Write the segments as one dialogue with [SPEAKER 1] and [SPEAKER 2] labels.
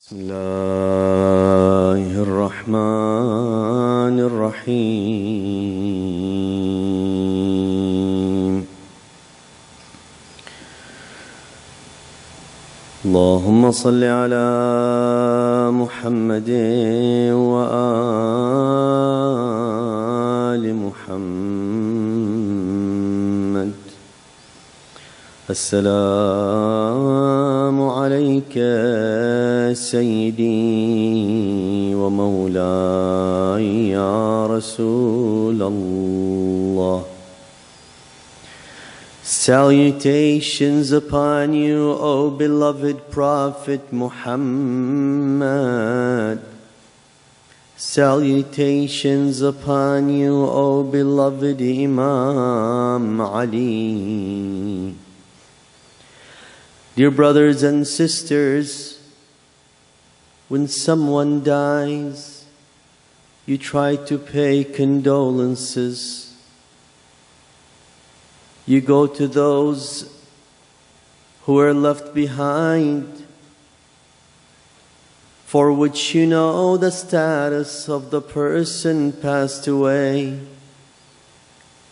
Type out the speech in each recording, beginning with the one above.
[SPEAKER 1] بسم الله الرحمن الرحيم. اللهم صل على محمد وآل محمد. السلام عليك سيدي ومولاي يا رسول الله. Salutations upon you, O beloved Prophet Muhammad. Salutations upon you, O beloved Imam Ali. Dear brothers and sisters, when someone dies, you try to pay condolences. You go to those who are left behind, for which you know the status of the person passed away,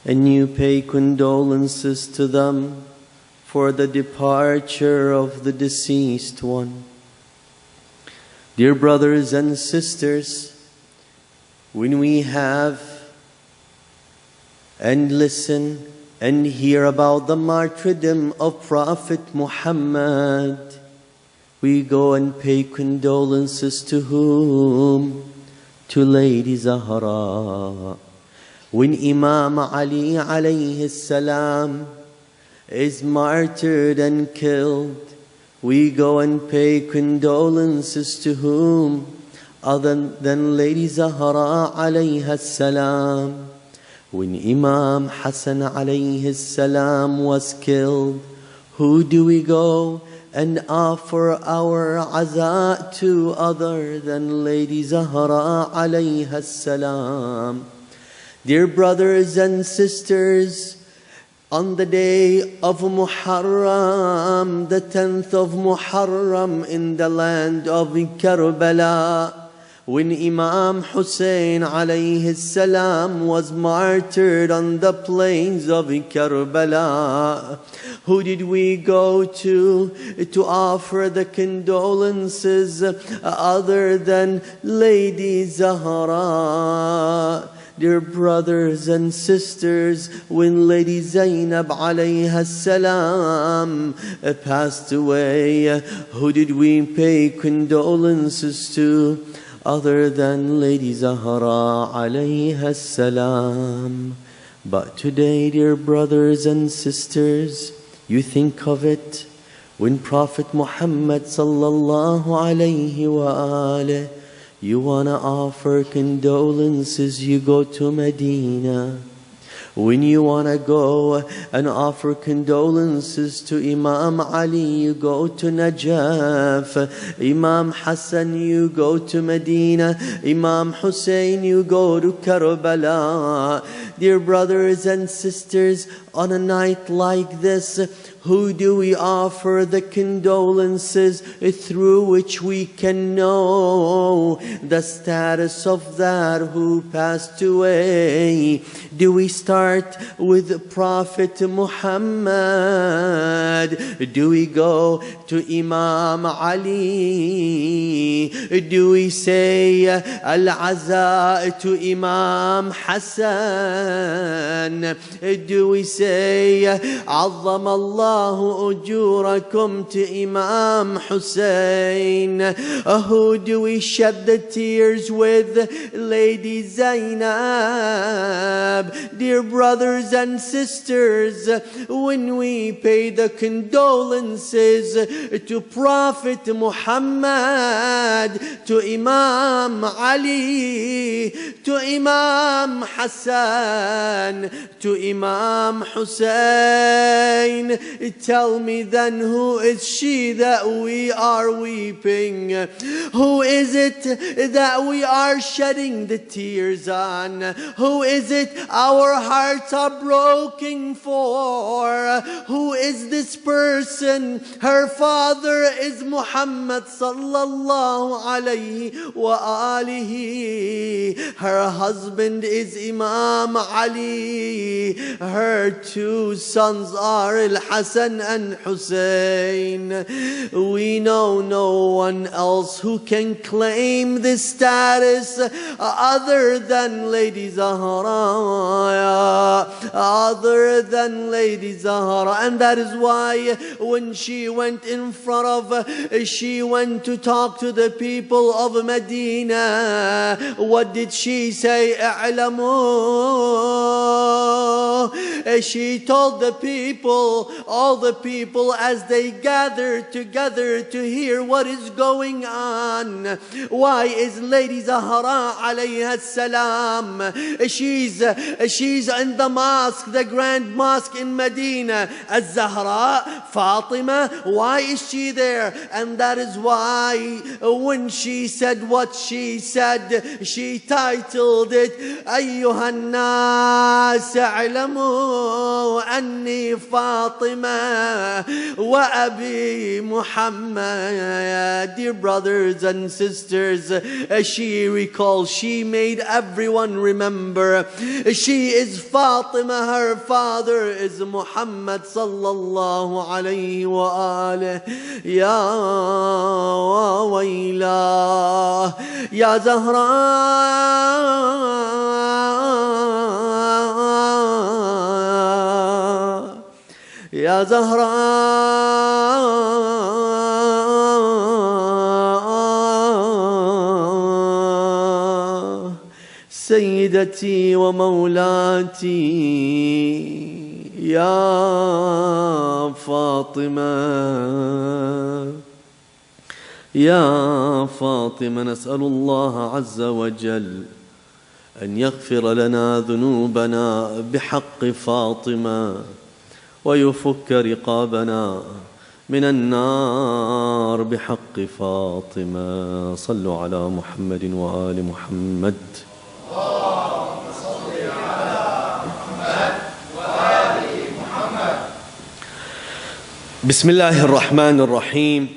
[SPEAKER 1] and you pay condolences to them for the departure of the deceased one. Dear brothers and sisters, when we have and listen and hear about the martyrdom of Prophet Muhammad, we go and pay condolences to whom? To Lady Zahra. When Imam Ali alayhi salam is martyred and killed, we go and pay condolences to whom? Other than Lady Zahra alayha salam. When Imam Hassan alayhi salam was killed, who do we go and offer our aza to other than Lady Zahra alayha salam? Dear brothers and sisters, on the day of Muharram, the 10th of Muharram in the land of Karbala, when Imam Hussein alayhi salam was martyred on the plains of Karbala, who did we go to offer the condolences other than Lady Zahra? Dear brothers and sisters, when Lady Zainab alayha salam passed away, who did we pay condolences to other than Lady Zahra alayha salam? But today, dear brothers and sisters, you think of it when Prophet Muhammad sallallahu alayhi wa alihi, you want to offer condolences, you go to Medina. When you want to go and offer condolences to Imam Ali, you go to Najaf. Imam Hassan, you go to Medina. Imam Hussein, you go to Karbala. Dear brothers and sisters, on a night like this, who do we offer the condolences through which we can know the status of that who passed away? Do we start with Prophet Muhammad? Do we go to Imam Ali? Do we say Al-Aza to Imam Hassan? Do we say Azzam Allahu ujurakum to Imam Hussein? Who do we shed the tears with? Lady Zainab. Dear brothers and sisters, when we pay the condolences to Prophet Muhammad, to Imam Ali, to Imam Hassan, to Imam Hussein. Tell me then, who is she that we are weeping? Who is it that we are shedding the tears on? Who is it our hearts are broken for? Who is this person? Her father is Muhammad sallallahu alayhi wa alihi. Her husband is Imam Ali. Her two sons are Al-Hasan and Hussein. We know no one else who can claim this status other than Lady Zahra, other than Lady Zahra. And that is why when she went in front of, she went to talk to the people of Medina, what did she say? She told the people, all the people, as they gathered together to hear what is going on. Why is Lady Zahra alayha salam, she's in the mosque, the grand mosque in Medina, Al-Zahra, Fatima, why is she there? And that is why when she said what she said, she titled it, Ayyuhan nas a'lamu anni Fatima wa abi Muhammad. Dear brothers and sisters, she recalls, she made everyone remember, she is Fatima, her father is Muhammad sallallahu alayhi wa alihi. Ya wayla, ya Zahra, ya Zahra, سيدتي ومولاتي يا فاطمة، يا فاطمة، نسأل الله عز وجل أن يغفر لنا ذنوبنا بحق فاطمة ويفك رقابنا من النار بحق فاطمة. صلوا على محمد وآل محمد. اللهم صل على محمد وآل محمد. بسم الله الرحمن الرحيم.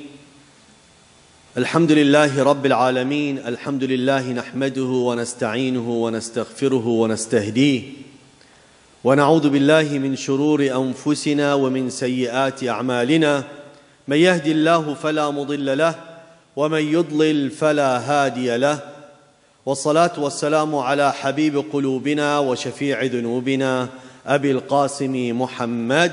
[SPEAKER 1] الحمد لله رب العالمين. الحمد لله نحمده ونستعينه ونستغفره ونستهديه، ونعوذ بالله من شرور أنفسنا ومن سيئات أعمالنا. من يهدي الله فلا مضل له ومن يضلل فلا هادي له، والصلاة والسلام على حبيب قلوبنا وشفيع ذنوبنا أبي القاسم محمد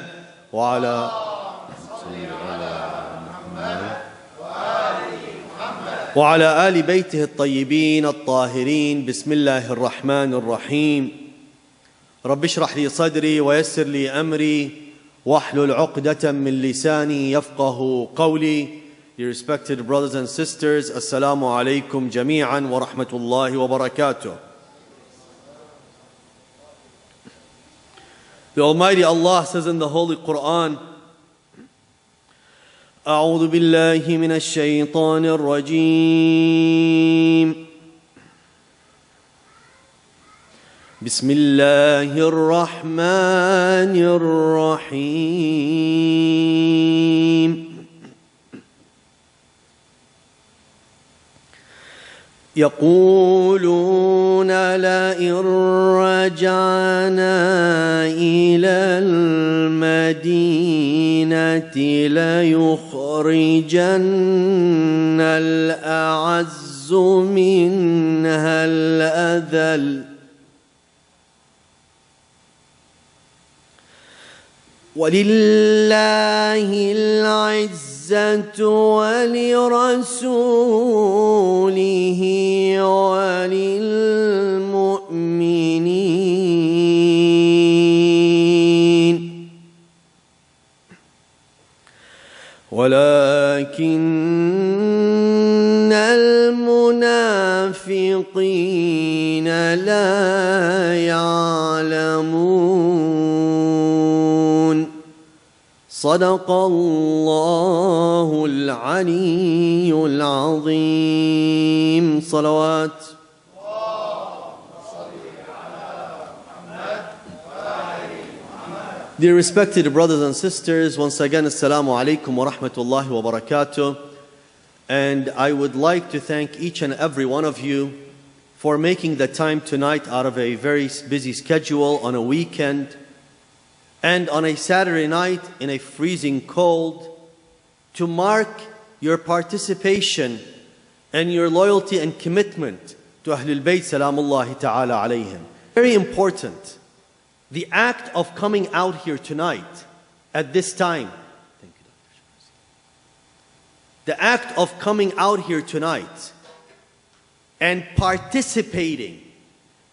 [SPEAKER 1] وعلى آل بيته الطيبين الطاهرين. بسم الله الرحمن الرحيم. رب اشرح لي صدري ويسر لي أمري واحلل عقدة من لساني يفقه قولي. Dear respected brothers and sisters, Assalamu alaikum jami'an wa rahmatullahi wa barakatuh. The Almighty Allah says in the Holy Quran, أعوذ بالله من الشيطان الرجيم، بسم الله الرحمن الرحيم. يقولون لئن رجعنا إلى المدينة ليخرجن الأعز منها الأذل ولله العزة ولرسوله وللمؤمنين ولكن المنافقين المنافقين لا يعلمون. صدق الله العلي العظيم. صلوات. Dear respected brothers and sisters, once again, Assalamu alaikum wa rahmatullahi wa barakatuh. And I would like to thank each and every one of you for making the time tonight out of a very busy schedule on a weekend and on a Saturday night in a freezing cold to mark your participation and your loyalty and commitment to Ahlul Bayt Salamullahi Ta'ala alayhim. Very important. The act of coming out here tonight at this time, the act of coming out here tonight and participating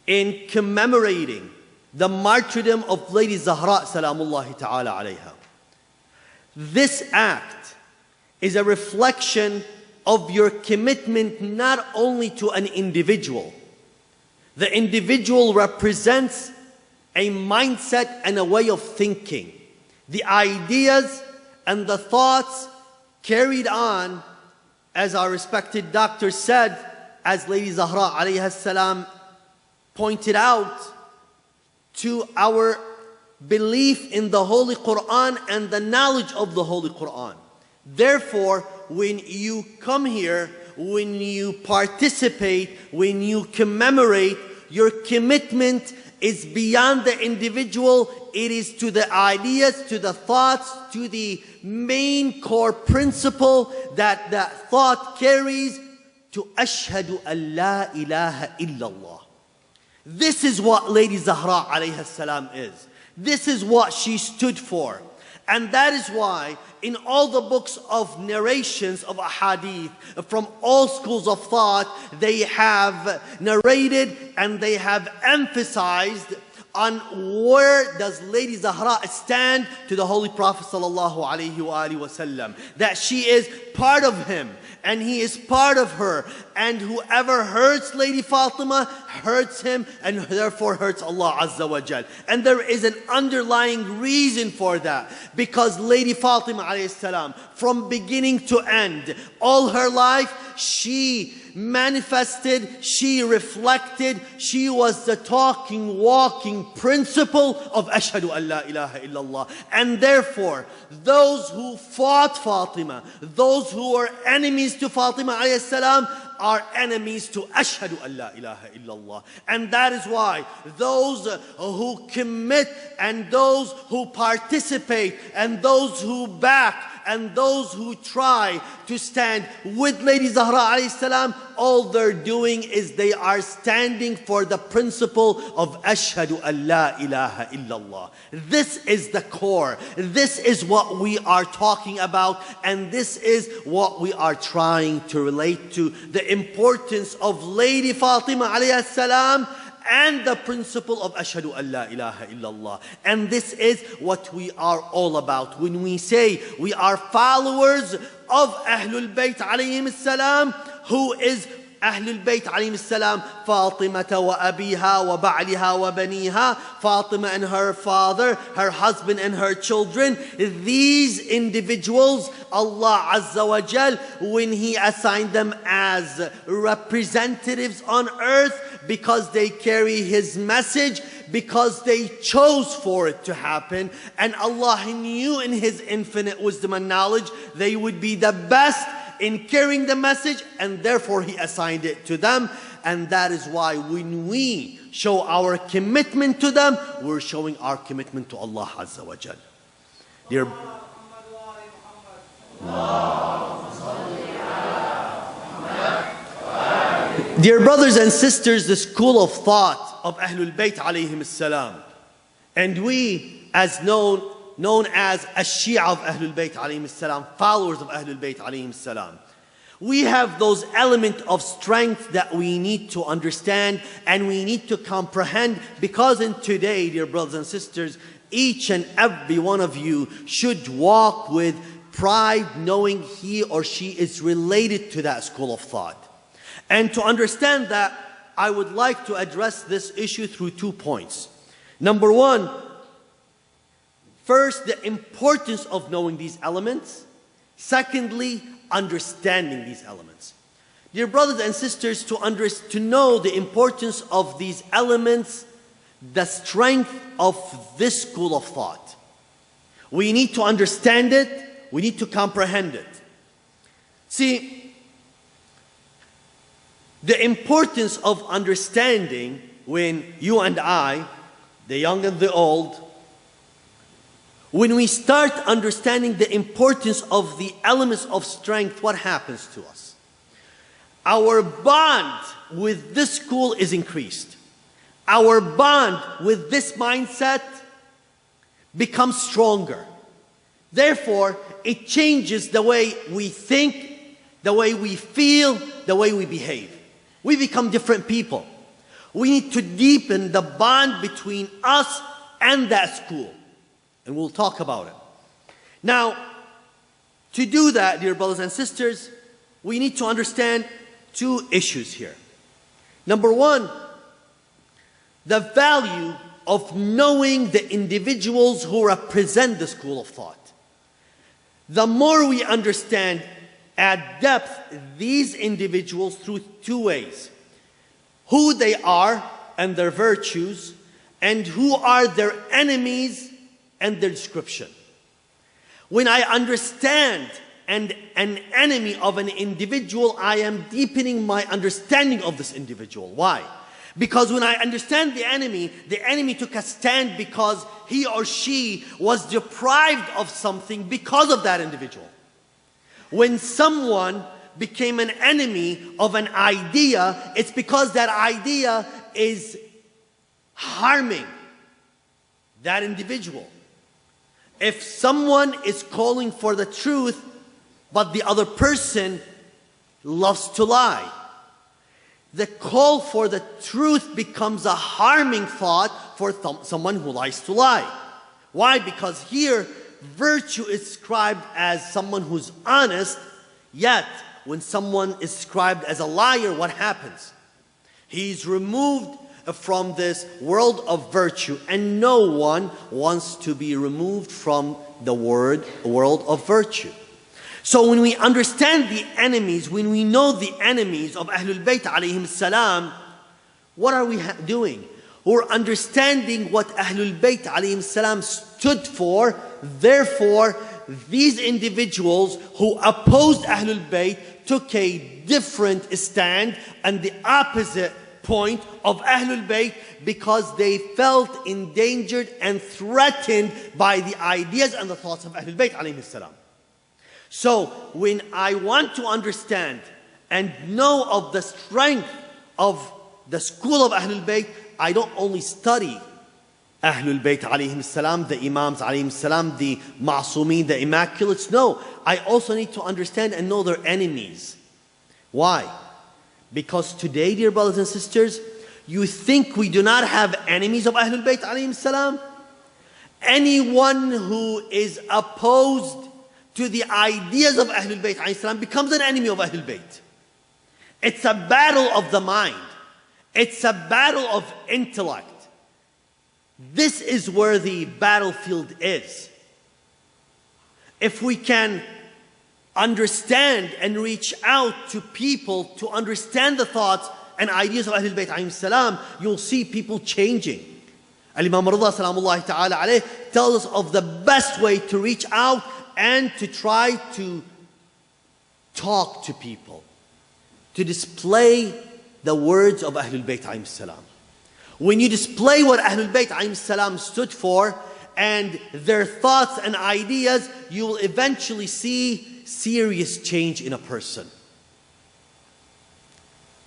[SPEAKER 1] in commemorating the martyrdom of Lady Zahra Salamullahi Ta'ala alayha. This act is a reflection of your commitment not only to an individual. The individual represents a mindset and a way of thinking. The ideas and the thoughts carried on, as our respected doctor said, as Lady Zahra alayha salam pointed out, to our belief in the Holy Quran and the knowledge of the Holy Quran. Therefore, when you come here, when you participate, when you commemorate, your commitment is beyond the individual. It is to the ideas, to the thoughts, to the main core principle that that thought carries, to Ashhadu an la ilaha illallah. This is what Lady Zahra alayha salam is. This is what she stood for. And that is why in all the books of narrations of ahadith from all schools of thought, they have narrated and they have emphasized on where does Lady Zahra stand to the Holy Prophet sallallahu alaihi wasallam. That she is part of him and he is part of her. And whoever hurts Lady Fatima hurts him and therefore hurts Allah Azza wa Jal. And there is an underlying reason for that. Because Lady Fatima alayhi salam, from beginning to end, all her life, she manifested, she reflected, she was the talking, walking principle of Ashhadu an la ilaha illallah. And therefore, those who fought Fatima, those who were enemies to Fatima alayhi salam, are enemies to Ashhadu an la ilaha illallah. And that is why those who commit and those who participate and those who back and those who try to stand with Lady Zahra alayhi salam, all they're doing is they are standing for the principle of Ashhadu an la ilaha illallah. This is the core. This is what we are talking about, and this is what we are trying to relate to. The importance of Lady Fatima alayhi salam and the principle of Ashhadu an la ilaha illallah. And this is what we are all about. When we say we are followers of Ahlul Bayt alayhim salam, who is Ahlul Bayt alayhim salam? Fatima wa abiha wa ba'liha wa baniha. Fatima and her father, her husband and her children. These individuals, Allah Azza wa Jal, when He assigned them as representatives on earth, because they carry His message, because they chose for it to happen, and Allah knew in His infinite wisdom and knowledge they would be the best in carrying the message, and therefore He assigned it to them. And that is why when we show our commitment to them, we're showing our commitment to Allah Azza wa Jal. Dear brothers and sisters, the school of thought of Ahlul Bayt alayhim salam, and we as known as Shia of Ahlul Bayt alayhim salam, followers of Ahlul Bayt alayhim salam, we have those elements of strength that we need to understand and we need to comprehend, because in today, dear brothers and sisters, each and every one of you should walk with pride, knowing he or she is related to that school of thought. And to understand that, I would like to address this issue through 2 points. Number one, First, the importance of knowing these elements. Secondly, understanding these elements. Dear brothers and sisters, to know the importance of these elements, the strength of this school of thought, we need to understand it, we need to comprehend it. See, the importance of understanding when you and I, the young and the old, when we start understanding the importance of the elements of strength, what happens to us? Our bond with this school is increased. Our bond with this mindset becomes stronger. Therefore, it changes the way we think, the way we feel, the way we behave. We become different people. We need to deepen the bond between us and that school. And we'll talk about it. Now, to do that, dear brothers and sisters, we need to understand two issues here. Number one, the value of knowing the individuals who represent the school of thought. The more we understand at depth these individuals through two ways: who they are and their virtues, and who are their enemies and their description. When I understand an enemy of an individual, I am deepening my understanding of this individual. Why? Because when I understand the enemy took a stand because he or she was deprived of something because of that individual. When someone became an enemy of an idea, it's because that idea is harming that individual. If someone is calling for the truth, but the other person loves to lie, the call for the truth becomes a harming thought for someone who likes to lie. Why? Because here, virtue is described as someone who's honest, yet when someone is described as a liar, what happens? He's removed from this world of virtue, and no one wants to be removed from the world of virtue. So when we understand the enemies, when we know the enemies of Ahlul Bayt alayhim salam, what are we doing? We're understanding what Ahlul Bayt alayhim salam stood for. Therefore, these individuals who opposed Ahlul Bayt took a different stand and the opposite point of Ahlul Bayt, because they felt endangered and threatened by the ideas and the thoughts of Ahlul Bayt alayhim salam. So when I want to understand and know of the strength of the school of Ahlul Bayt, I don't only study Ahlul Bayt alayhim salam, the Imams alayhim salam, the Ma'sumin, the Immaculates. No, I also need to understand and know their enemies. Why? Because today, dear brothers and sisters, you think we do not have enemies of Ahlul Bayt alayhim salam? Anyone who is opposed to the ideas of Ahlul Bayt alayhim salam becomes an enemy of Ahlul Bayt. It's a battle of the mind. It's a battle of intellect. This is where the battlefield is. If we can understand and reach out to people to understand the thoughts and ideas of Ahlul Bayt alayhim salam, you'll see people changing. Al-Imam Rida salamullahi ta'ala alayh tells us of the best way to reach out and to try to talk to people, to display the words of Ahlul Bayt alayhim salam. When you display what Ahlul Bayt alayhim salam stood for and their thoughts and ideas, you will eventually see serious change in a person.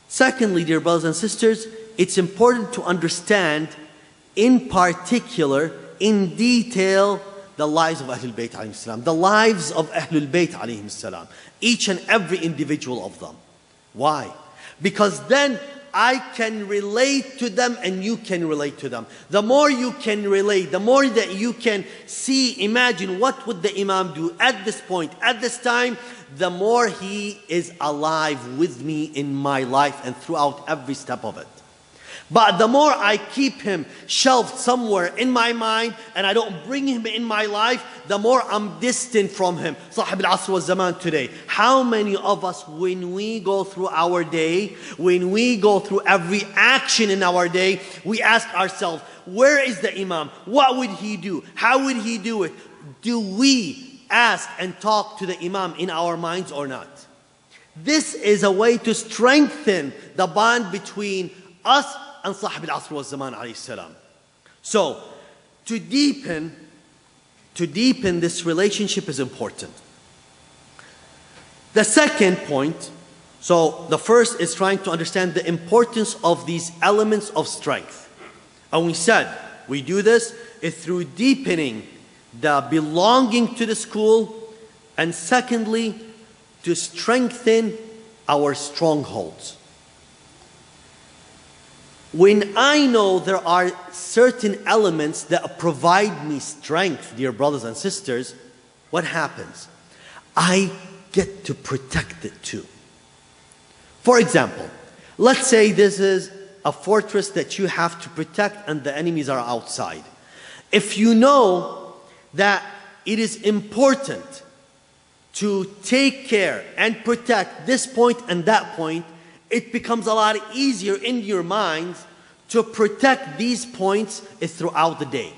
[SPEAKER 1] Secondly, dear brothers and sisters, it's important to understand in particular, in detail, the lives of Ahlul Bayt alayhim salam, the lives of Ahlul Bayt alayhim salam, each and every individual of them. Why? Because then I can relate to them and you can relate to them. The more you can relate, the more that you can see, imagine what would the Imam do at this point, at this time, the more he is alive with me in my life and throughout every step of it. But the more I keep him shelved somewhere in my mind and I don't bring him in my life, the more I'm distant from him. Sahib al-Asr wa Zaman today. How many of us, when we go through our day, when we go through every action in our day, we ask ourselves, where is the Imam? What would he do? How would he do it? Do we ask and talk to the Imam in our minds or not? This is a way to strengthen the bond between us and Sahib al-Asr wa Zaman alayhi salam. So, to deepen this relationship is important. The second point, so the first is trying to understand the importance of these elements of strength. And we said, we do this through deepening the belonging to the school, and secondly, to strengthen our strongholds. When I know there are certain elements that provide me strength, dear brothers and sisters, what happens? I get to protect it too. For example, let's say this is a fortress that you have to protect and the enemies are outside. If you know that it is important to take care and protect this point and that point, it becomes a lot easier in your minds to protect these points throughout the day.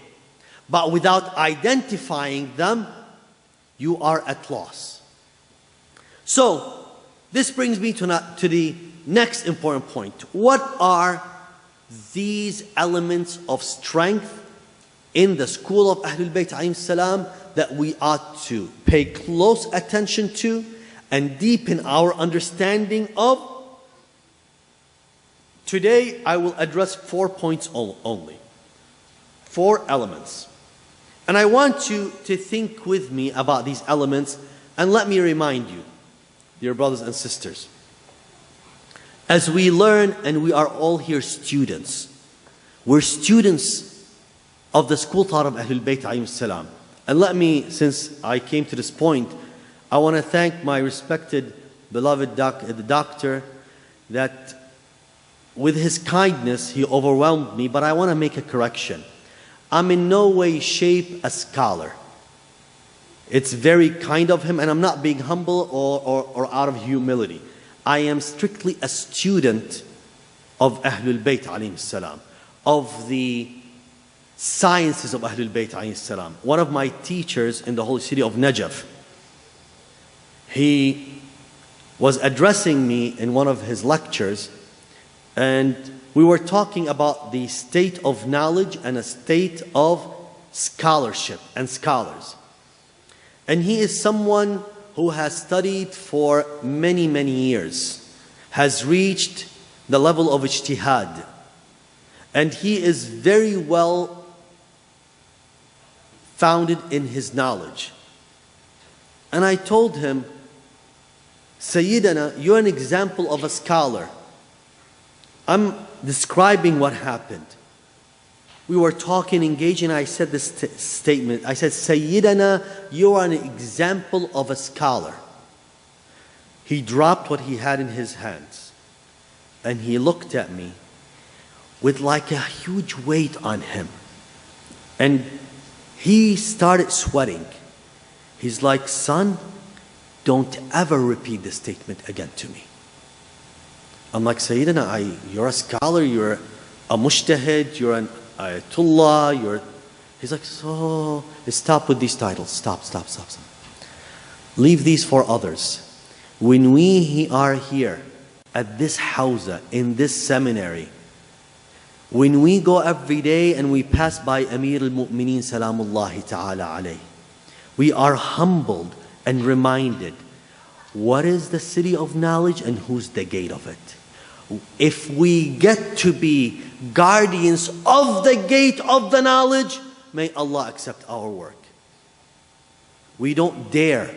[SPEAKER 1] But without identifying them, you are at loss. So, this brings me to the next important point. What are these elements of strength in the school of Ahlul Bayt alayhim salam that we ought to pay close attention to and deepen our understanding of? Today, I will address 4 points only. 4 elements. And I want you to think with me about these elements, and let me remind you, dear brothers and sisters, as we learn, and we are all here students, we're students of the school thought of Ahlul Bayt alayhim salam. And let me, since I came to this point, I want to thank my respected, beloved doctor that with his kindness, he overwhelmed me, but I want to make a correction. I'm in no way, shape a scholar. It's very kind of him, and I'm not being humble or out of humility. I am strictly a student of Ahlul Bayt alayhim salam, of the sciences of Ahlul Bayt alayhim salam. One of my teachers in the holy city of Najaf, he was addressing me in one of his lectures, and we were talking about the state of knowledge and a state of scholarship and scholars. And he is someone who has studied for many, many years, has reached the level of ijtihad. And he is very well founded in his knowledge. And I told him, Sayyidina, you're an example of a scholar. I'm describing what happened. We were talking, engaging, and I said this statement. I said, Sayyidina, you are an example of a scholar. He dropped what he had in his hands, and he looked at me with like a huge weight on him. And he started sweating. He's like, son, don't ever repeat this statement again to me. I'm like, Sayyidina, you're a scholar, you're a mujtahid, you're an ayatullah, He's like, so, stop with these titles. Stop. Leave these for others. When we are here at this hawza, in this seminary, when we go every day and we pass by Amir al-Mu'mineen Salamullahi ta'ala alayh, we are humbled and reminded, what is the city of knowledge and who's the gate of it? If we get to be guardians of the gate of the knowledge, may Allah accept our work. We don't dare.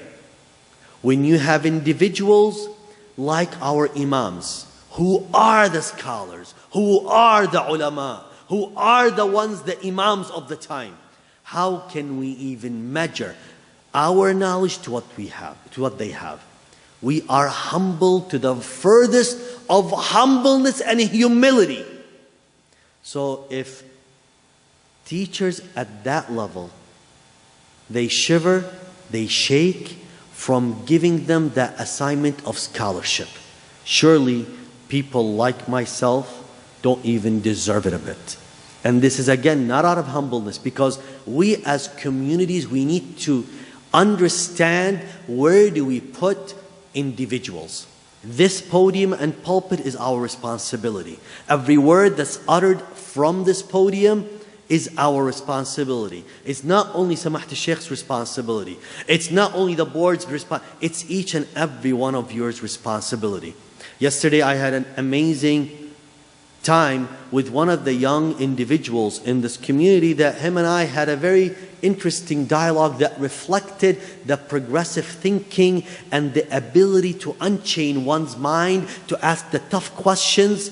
[SPEAKER 1] When you have individuals like our imams, who are the scholars, who are the ulama, who are the ones, the imams of the time, how can we even measure our knowledge to what we have, to what they have? We are humble to the furthest of humbleness and humility. So if teachers at that level, they shiver, they shake from giving them that assignment of scholarship, surely people like myself don't even deserve it a bit. And this is again not out of humbleness, because we as communities, we need to understand where do we put individuals. This podium and pulpit is our responsibility. Every word that's uttered from this podium is our responsibility. It's not only Samahat al-Sheikh's responsibility. It's not only the board's responsibility. It's each and every one of yours responsibility. Yesterday I had an amazing time with one of the young individuals in this community that him and I had a very interesting dialogue that reflected the progressive thinking and the ability to unchain one's mind to ask the tough questions.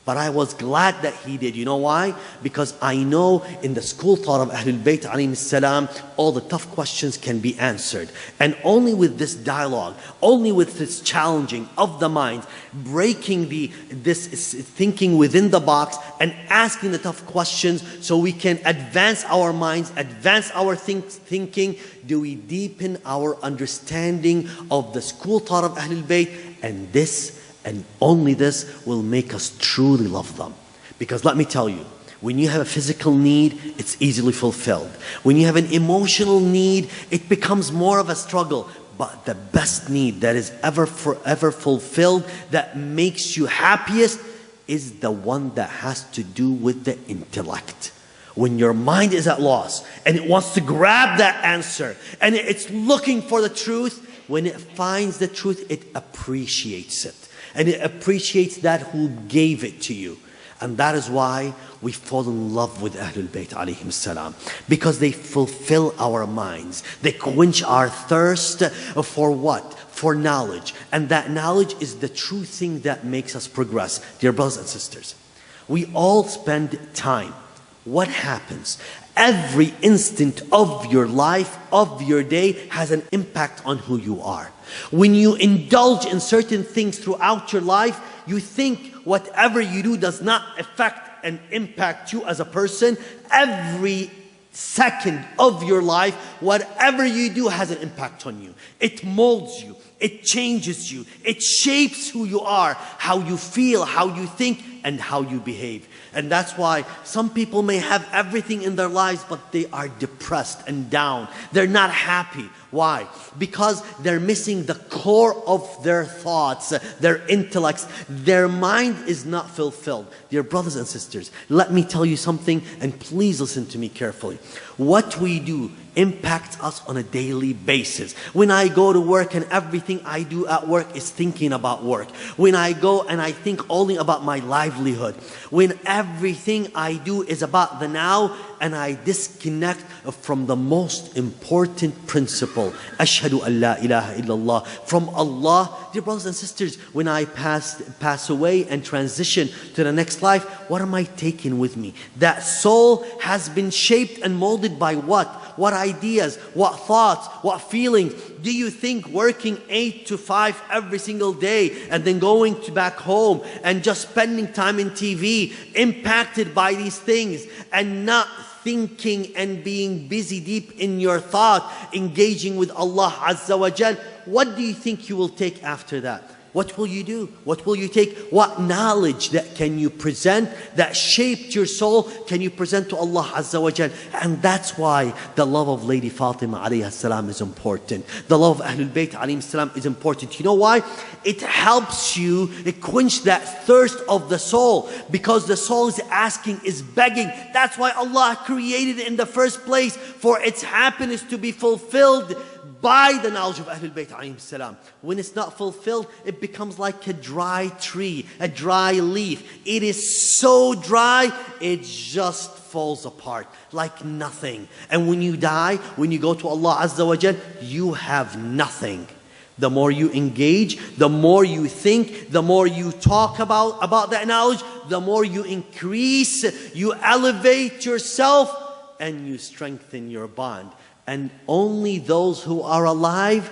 [SPEAKER 1] But I was glad that he did. You know why? Because I know in the school thought of Ahlul Bayt alayhim salam, all the tough questions can be answered. And only with this dialogue, only with this challenging of the mind, breaking this thinking within the box and asking the tough questions so we can advance our minds, advance our thinking, do we deepen our understanding of the school thought of Ahlul Bayt. And this and only this will make us truly love them. Because let me tell you, when you have a physical need, it's easily fulfilled. When you have an emotional need, it becomes more of a struggle. But the best need that is forever fulfilled, that makes you happiest, is the one that has to do with the intellect. When your mind is at loss and it wants to grab that answer and it's looking for the truth, when it finds the truth, it appreciates it. And it appreciates that who gave it to you. And that is why we fall in love with Ahlul Bayt alayhim salam. Because they fulfill our minds. They quench our thirst for what? For knowledge. And that knowledge is the true thing that makes us progress. Dear brothers and sisters, we all spend time. What happens? Every instant of your life, of your day, has an impact on who you are. When you indulge in certain things throughout your life, you think whatever you do does not affect and impact you as a person. Every second of your life, whatever you do has an impact on you. It molds you. It changes you. It shapes who you are, how you feel, how you think, and how you behave. And that's why some people may have everything in their lives, but they are depressed and down. They're not happy. Why? Because they're missing the core of their thoughts, their intellects. Their mind is not fulfilled. Dear brothers and sisters, let me tell you something, and please listen to me carefully. What we do impacts us on a daily basis. When I go to work and everything I do at work is thinking about work. When I go and I think only about my livelihood. When everything I do is about the now and I disconnect from the most important principle, Ashhadu an la ilaha illallah, from Allah. Dear brothers and sisters, when I pass away and transition to the next life, what am I taking with me? That soul has been shaped and molded by what? What ideas, what thoughts, what feelings? Do you think working 8 to 5 every single day and then going back home and just spending time in TV impacted by these things and not thinking and being busy deep in your thought, engaging with Allah Azza wa Jal, what do you think you will take after that? What will you do? What will you take? What knowledge that can you present that shaped your soul can you present to Allah Azza wa Jal? And that's why the love of Lady Fatima alayha salam is important. The love of Ahlul Bayt alayhim salam is important. You know why? It helps you quench that thirst of the soul, because the soul is asking, is begging. That's why Allah created it in the first place, for its happiness to be fulfilled by the knowledge of Ahlul Bayt alayhim salam. When it's not fulfilled, it becomes like a dry tree, a dry leaf. It is so dry, it just falls apart like nothing. And when you die, when you go to Allah Azza wa Jal, you have nothing. The more you engage, the more you think, the more you talk about that knowledge, the more you increase, you elevate yourself, and you strengthen your bond. And only those who are alive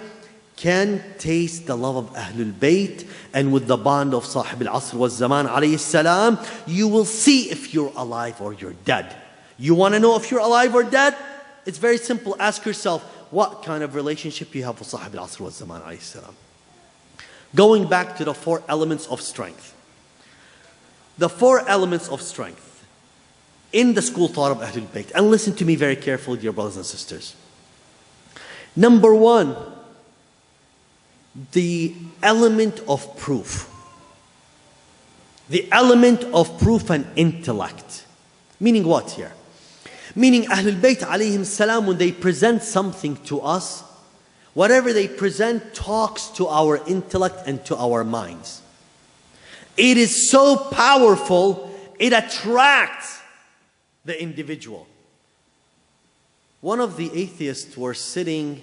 [SPEAKER 1] can taste the love of Ahlul Bayt, and with the bond of Sahib al-Asr wa Zaman alayhi salam, you will see if you're alive or you're dead. You want to know if you're alive or dead? It's very simple. Ask yourself, what kind of relationship you have with Sahib al-Asr wa Zaman alayhi salam. Going back to the 4 elements of strength. The 4 elements of strength in the school thought of Ahlul Bayt. And listen to me very carefully, dear brothers and sisters. Number 1, the element of proof. The element of proof and intellect. Meaning what here? Meaning Ahlul Bayt alayhim salam, when they present something to us, whatever they present talks to our intellect and to our minds. It is so powerful, it attracts the individual. One of the atheists were sitting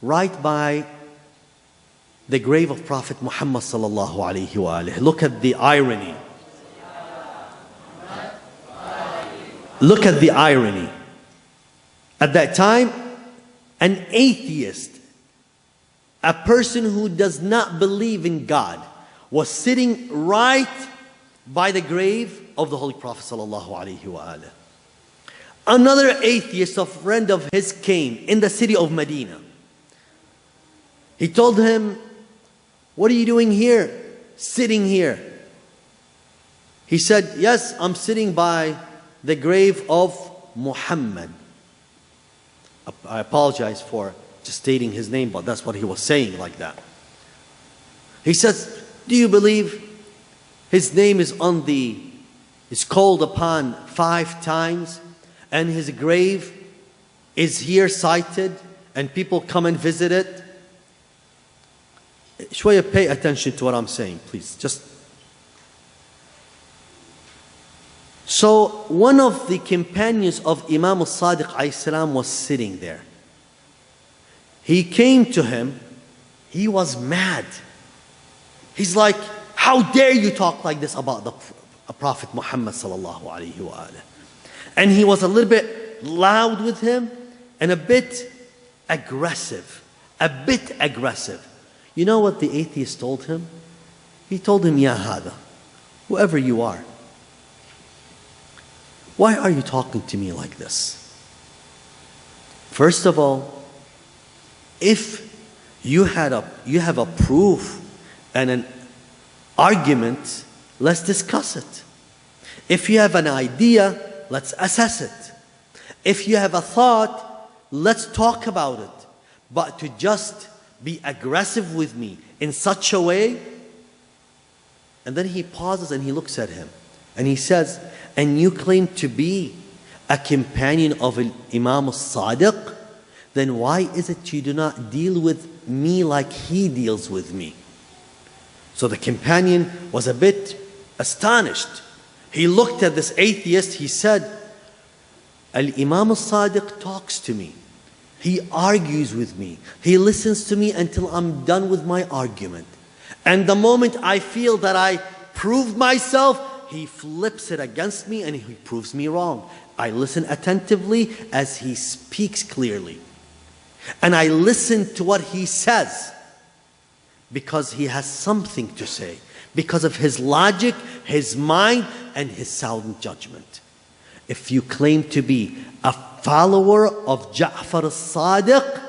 [SPEAKER 1] right by the grave of Prophet Muhammad sallallahu alaihi wasallam. Look at the irony. Look at the irony. At that time, an atheist, a person who does not believe in God, was sitting right by the grave of the Holy Prophet sallallahu alaihi wasallam. Another atheist, a friend of his, came in the city of Medina. He told him, "What are you doing here, sitting here?" He said, "Yes, I'm sitting by the grave of Muhammad." I apologize for just stating his name, but that's what he was saying like that. He says, "Do you believe his name is called upon 5 times, and his grave is here cited, and people come and visit it?" Shwaya, pay attention to what I'm saying, please. So one of the companions of Imam al-Sadiq alayhi salam was sitting there. He came to him. He was mad. He's like, "How dare you talk like this about the Prophet Muhammad sallallahu alaihi wasallam?" And he was a little bit loud with him and a bit aggressive. You know what the atheist told him? He told him, "Ya hada, whoever you are, why are you talking to me like this? First of all, if you have a proof and an argument, let's discuss it. If you have an idea, let's assess it. If you have a thought, let's talk about it. But to just be aggressive with me in such a way." And then he pauses and he looks at him and he says, "And you claim to be a companion of Imam al-Sadiq? Then why is it you do not deal with me like he deals with me?" So the companion was a bit astonished. He looked at this atheist. He said, "Al-Imam al-Sadiq talks to me. He argues with me. He listens to me until I'm done with my argument. And the moment I feel that I proved myself, he flips it against me and he proves me wrong. I listen attentively as he speaks clearly. And I listen to what he says because he has something to say, because of his logic, his mind, and his sound judgment. If you claim to be a follower of Ja'far al-Sadiq,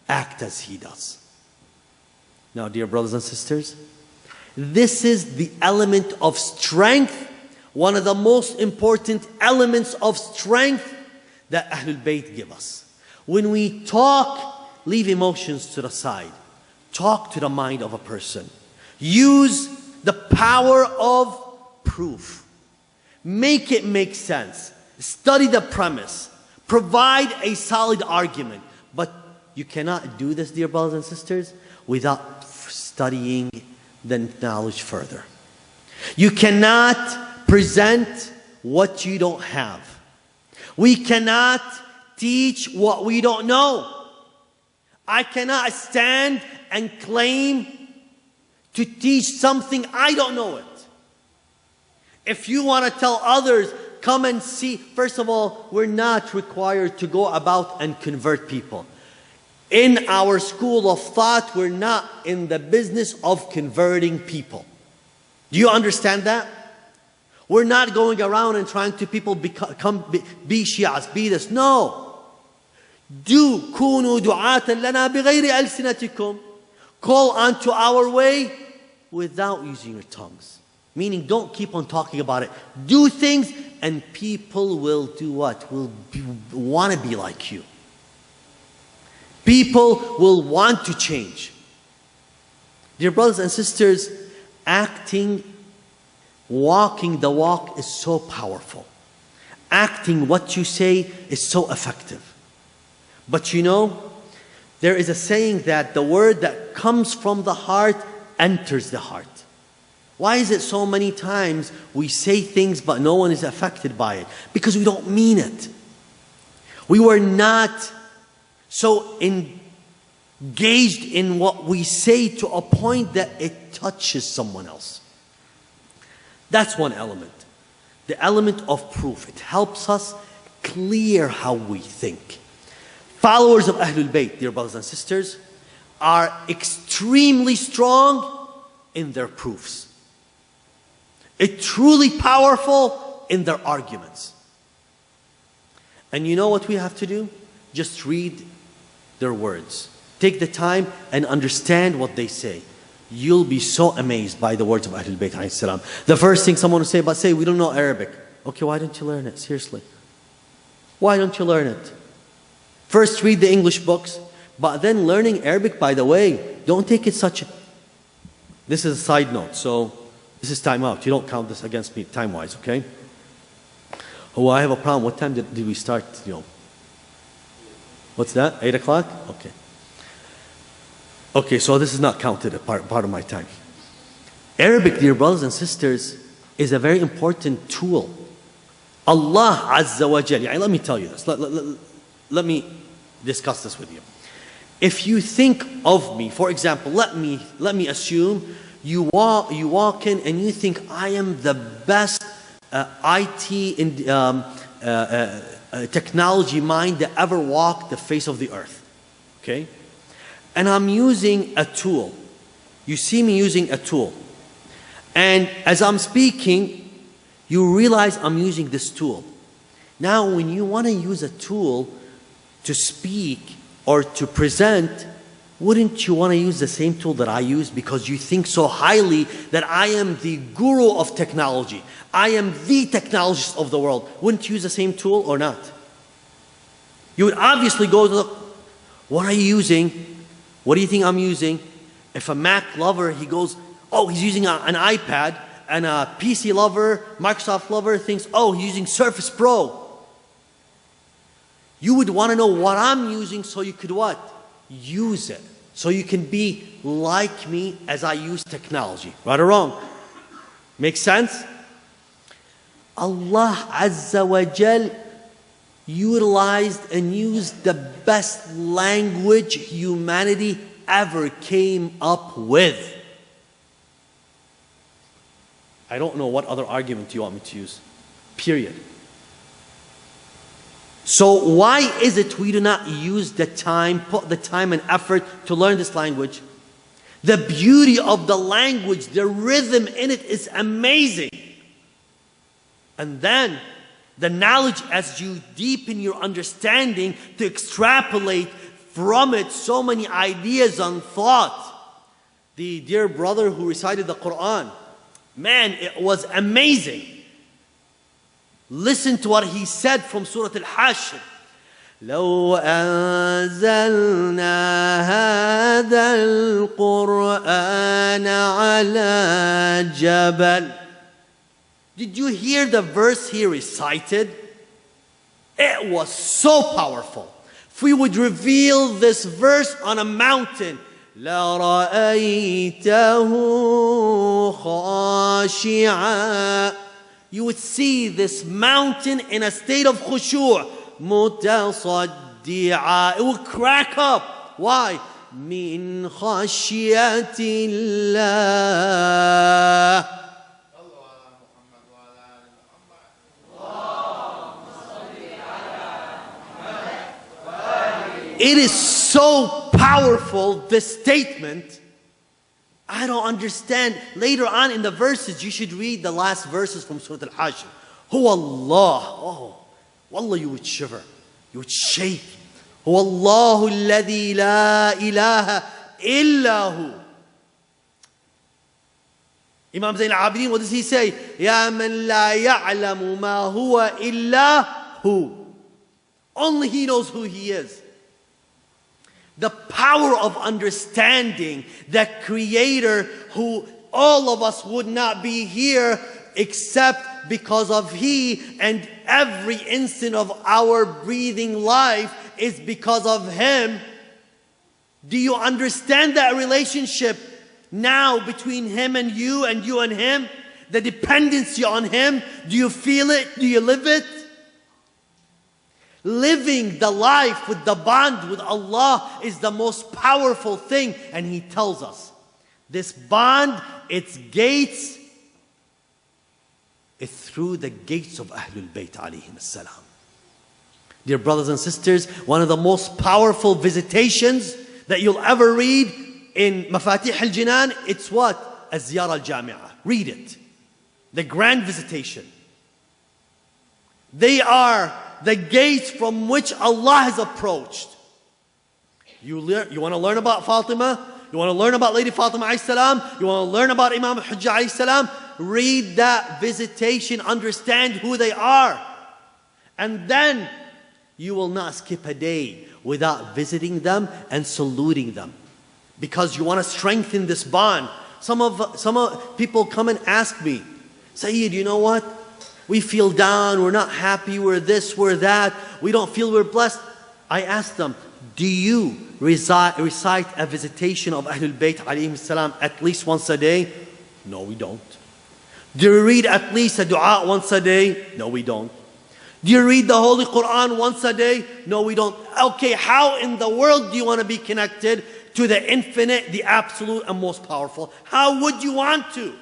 [SPEAKER 1] act as he does." Now, dear brothers and sisters, this is the element of strength, one of the most important elements of strength that Ahlul Bayt give us. When we talk, leave emotions to the side. Talk to the mind of a person. Use the power of proof. Make it make sense. Study the premise. Provide a solid argument. But you cannot do this, dear brothers and sisters, without studying the knowledge further. You cannot present what you don't have. We cannot teach what we don't know. I cannot stand and claim to teach something I don't know it. If you want to tell others, come and see. First of all, we're not required to go about and convert people. In our school of thought, we're not in the business of converting people. Do you understand that? We're not going around and trying to people be Shias, be this. No. Do كونوا دعاة لنا بغير ألسنتكم. Call unto our way without using your tongues. Meaning, don't keep on talking about it. Do things, and people will do what? Will want to be like you. People will want to change. Dear brothers and sisters, walking the walk is so powerful. Acting what you say is so effective. But you know, there is a saying that the word that comes from the heart enters the heart. Why is it so many times we say things but no one is affected by it? Because we don't mean it. We were not so engaged in what we say to a point that it touches someone else. That's one element. The element of proof. It helps us clear how we think. Followers of Ahlul Bayt, dear brothers and sisters, are extremely strong in their proofs. It's truly powerful in their arguments. And you know what we have to do? Just read their words. Take the time and understand what they say. You'll be so amazed by the words of Ahlul Bayt alayhi salam. The first thing someone will say, but say, we don't know Arabic. Okay, why don't you learn it? Seriously. Why don't you learn it? First read the English books, but then learning Arabic, by the way, don't take it such a... This is a side note, so this is time out. You don't count this against me time-wise, okay? Oh, I have a problem. What time did we start? What's that? 8 o'clock? Okay. Okay, so this is not counted a part of my time. Arabic, dear brothers and sisters, is a very important tool. Allah Azza wa Jal. Let me tell you this. Let me discuss this with you. If you think of me, for example, let me assume you walk in and you think I am the best IT technology mind that ever walked the face of the earth. Okay? And I'm using a tool. You see me using a tool. And as I'm speaking, you realize I'm using this tool. Now, when you want to use a tool to speak or to present, wouldn't you want to use the same tool that I use because you think so highly that I am the guru of technology? I am the technologist of the world. Wouldn't you use the same tool or not? You would obviously go to look, what are you using? What do you think I'm using? If a Mac lover, he goes, oh, he's using an iPad, and a PC lover, Microsoft lover thinks, oh, he's using Surface Pro. You would want to know what I'm using so you could what? Use it. So you can be like me as I use technology. Right or wrong? Make sense? Allah Azza wa Jal utilized and used the best language humanity ever came up with. I don't know what other argument you want me to use. Period. So why is it we do not use the time, put the time and effort to learn this language? The beauty of the language, the rhythm in it is amazing. And then the knowledge, as you deepen your understanding to extrapolate from it so many ideas and thought. The dear brother who recited the Quran, man, it was amazing. Listen to what he said from Surah Al-Hashr. لو أنزلنا هذا القرآن على جبل. Did you hear the verse he recited? It was so powerful. If we would reveal this verse on a mountain, لَرَأَيْتَهُ خَاشِعًا. You would see this mountain in a state of khushu', مُتَصَدِّعًا. It would crack up. Why? مِنْ خَشْيَةِ اللَّهِ. It is so powerful this statement. I don't understand. Later on in the verses, you should read the last verses from Surah Al-Hajj. Huwa Allah. Oh, wallah, you would shiver. You would shake. Huwa Allahu alladhi la ilaha illa hu. Imam Zayn al-Abidin, what does he say? Ya man la ya'lamu ma huwa illa hu. Only he knows who he is. The power of understanding that Creator, who all of us would not be here except because of He, and every instant of our breathing life is because of Him. Do you understand that relationship now between Him and you and Him? The dependency on Him. Do you feel it? Do you live it? Living the life with the bond with Allah is the most powerful thing. And He tells us, this bond, its gates, is through the gates of Ahlul Bayt alayhim as-salam. Dear brothers and sisters, one of the most powerful visitations that you'll ever read in Mafatih al-Jinan, it's what? Az-Ziyara al-Jami'ah. Read it. The grand visitation. They are the gates from which Allah has approached. You want to learn about Fatima? You want to learn about Lady Fatima alayhi salam? You want to learn about Imam al-Hujjah alayhi salam? Read that visitation, understand who they are. And then you will not skip a day without visiting them and saluting them. Because you want to strengthen this bond. Some of people come and ask me, Sayyid, you know what? We feel down, we're not happy, we're this, we're that, we don't feel we're blessed. I ask them, do you recite a visitation of Ahlul Bayt alayhim salam at least once a day? No, we don't. Do you read at least a dua once a day? No, we don't. Do you read the Holy Quran once a day? No, we don't. Okay, how in the world do you want to be connected to the infinite, the absolute, and most powerful? How would you want to?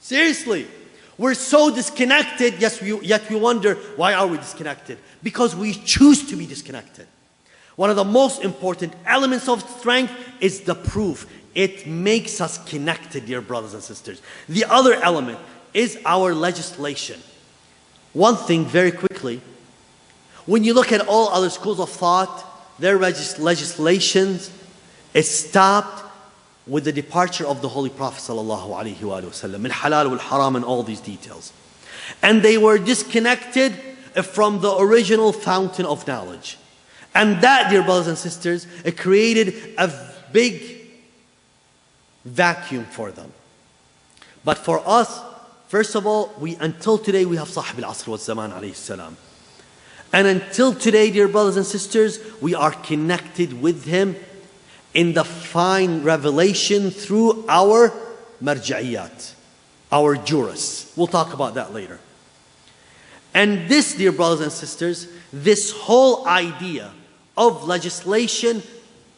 [SPEAKER 1] Seriously. We're so disconnected, yet we wonder, why are we disconnected? Because we choose to be disconnected. One of the most important elements of strength is the proof. It makes us connected, dear brothers and sisters. The other element is our legislation. One thing very quickly, when you look at all other schools of thought, their legislations is stopped with the departure of the Holy Prophet sallallahu alaihi wasallam, al-halal wal-haram and all these details. And they were disconnected from the original fountain of knowledge. And that, dear brothers and sisters, it created a big vacuum for them. But for us, first of all, until today we have Sahib al-Asr wal-Zaman alayhi salam. And until today, dear brothers and sisters, we are connected with him in the fine revelation through our marja'iyat, our jurists. We'll talk about that later. And this, dear brothers and sisters, this whole idea of legislation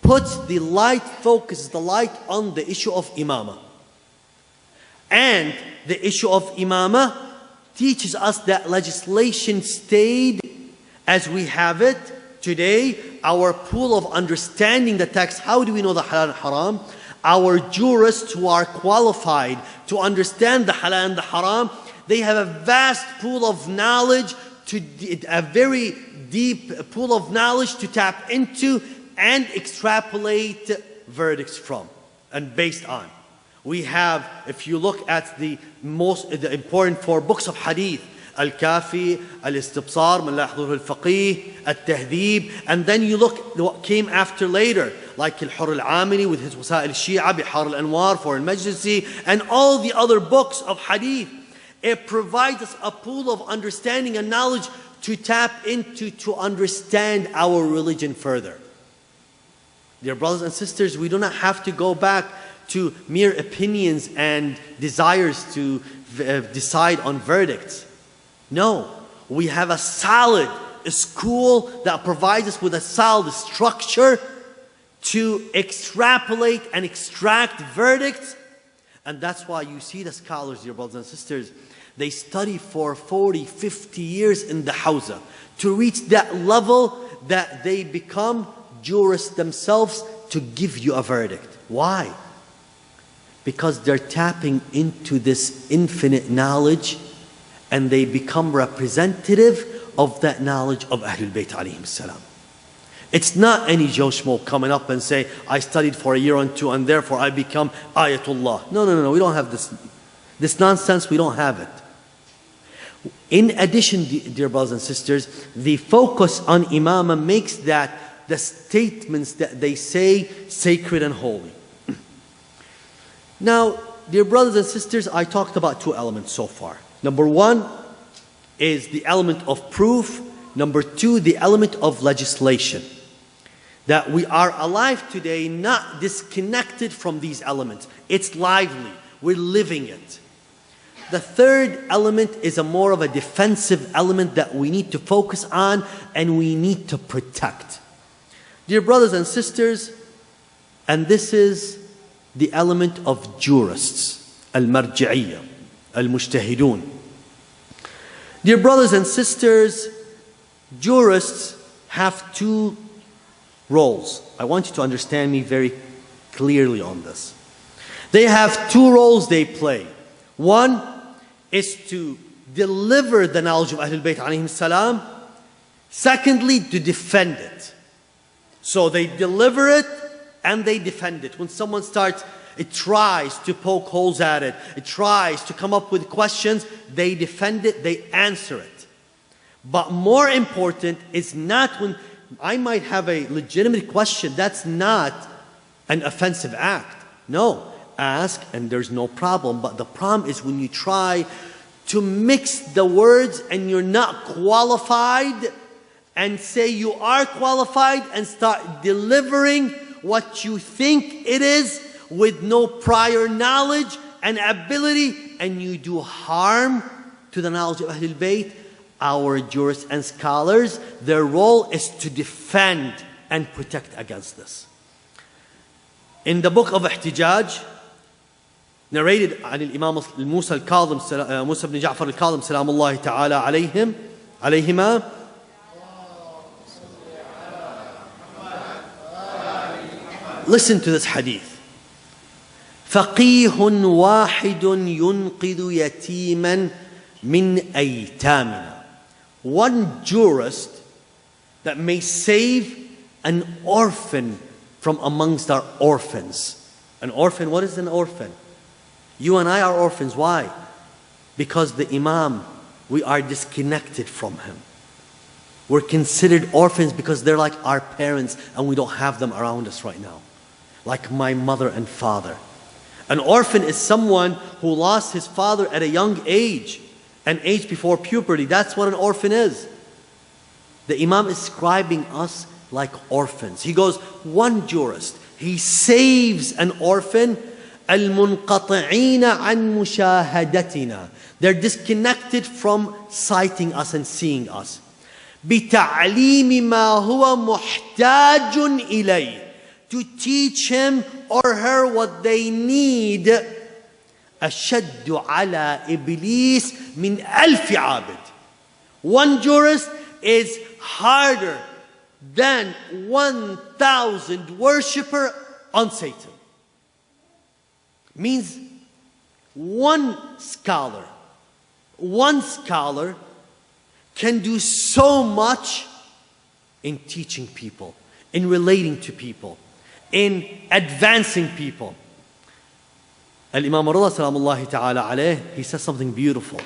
[SPEAKER 1] puts the light, focuses the light on the issue of imamah. And the issue of imamah teaches us that legislation stayed as we have it today. Our pool of understanding the text, how do we know the halal and haram? Our jurists who are qualified to understand the halal and the haram, they have a vast pool of knowledge, a very deep pool of knowledge to tap into and extrapolate verdicts from and based on. We have, if you look at the important 4 books of hadith, Al-Kafi, Al-Istibsar, Man La Yahdurhu Al-Faqih, Al-Tahdhib, and then you look what came after later, like Al-Hur Al-Amili with his Wasa'il Al-Shi'a, Bihar Al-Anwar for Al-Majlisi, and all the other books of hadith. It provides us a pool of understanding and knowledge to tap into to understand our religion further. Dear brothers and sisters, we do not have to go back to mere opinions and desires to decide on verdicts. No, we have a solid school that provides us with a solid structure to extrapolate and extract verdicts. And that's why you see the scholars, dear brothers and sisters, they study for 40, 50 years in the Hawza to reach that level that they become jurists themselves to give you a verdict. Why? Because they're tapping into this infinite knowledge and they become representative of that knowledge of Ahlul Bayt alayhim salam. It's not any Joe Schmo coming up and say, I studied for a year or two and therefore I become Ayatullah. No, we don't have this nonsense, we don't have it. In addition, dear brothers and sisters, the focus on Imamah makes that the statements that they say sacred and holy. Now, dear brothers and sisters, I talked about two elements so far. Number one is the element of proof. Number two, the element of legislation. That we are alive today, not disconnected from these elements. It's lively. We're living it. The third element is a more of a defensive element that we need to focus on and we need to protect. Dear brothers and sisters, and this is the element of jurists, al-marji'iyya, al-mujtahidun. Dear brothers and sisters, jurists have two roles. I want you to understand me very clearly on this. They have two roles they play. One is to deliver the knowledge of Ahlul Bayt alayhim salam. Secondly, to defend it. So they deliver it and they defend it. When someone it tries to poke holes at it, it tries to come up with questions, they defend it, they answer it. But more important is not when I might have a legitimate question, that's not an offensive act. No, ask and there's no problem. But the problem is when you try to mix the words and you're not qualified and say you are qualified and start delivering what you think it is with no prior knowledge and ability, and you do harm to the knowledge of Ahlul Bayt. Our jurists and scholars, their role is to defend and protect against this. In the book of Ihtijaj, narrated by Imam Musa ibn Ja'far al-Kadhim salamullahi ta'ala alayhima, listen to this hadith. فقيه واحد ينقذ يتيما من أيتامنا. One jurist that may save an orphan from amongst our orphans. An orphan, what is an orphan? You and I are orphans. Why? Because the Imam, we are disconnected from him. We're considered orphans because they're like our parents and we don't have them around us right now. Like my mother and father. An orphan is someone who lost his father at a young age, an age before puberty. That's what an orphan is. The Imam is describing us like orphans. He goes, one jurist, he saves an orphan. الْمُنْقَطِعِينَ عَنْ مُشَاهَدَتِنَا. They're disconnected from sighting us and seeing us. بِتَعْلِيمِ مَا هُوَ مُحْتَاجٌ إِلَيْهِ. To teach him or her what they need. أَشَدُّ عَلَى إِبْلِيسِ مِنْ أَلْفِ عَابِدٍ. One jurist is harder than 1,000 worshipper on Satan. Means one scholar can do so much in teaching people, in relating to people, in advancing people. Al-Imam Rida salamullahi ta'ala alayh, he says something beautiful.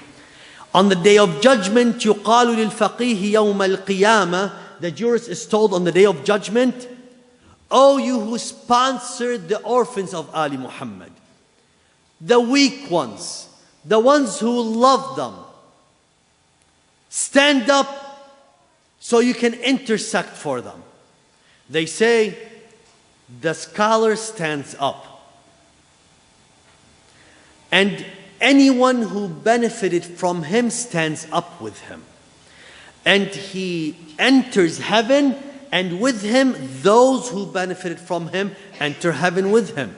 [SPEAKER 1] On the day of judgment, يُقَالُ لِلْفَقِيهِ يَوْمَ الْقِيَامَةِ. The jurist is told on the day of judgment, O you who sponsored the orphans of Ali Muhammad, the weak ones, the ones who love them, stand up so you can intersect for them. They say, the scholar stands up. And anyone who benefited from him stands up with him. And he enters heaven, and with him, those who benefited from him enter heaven with him.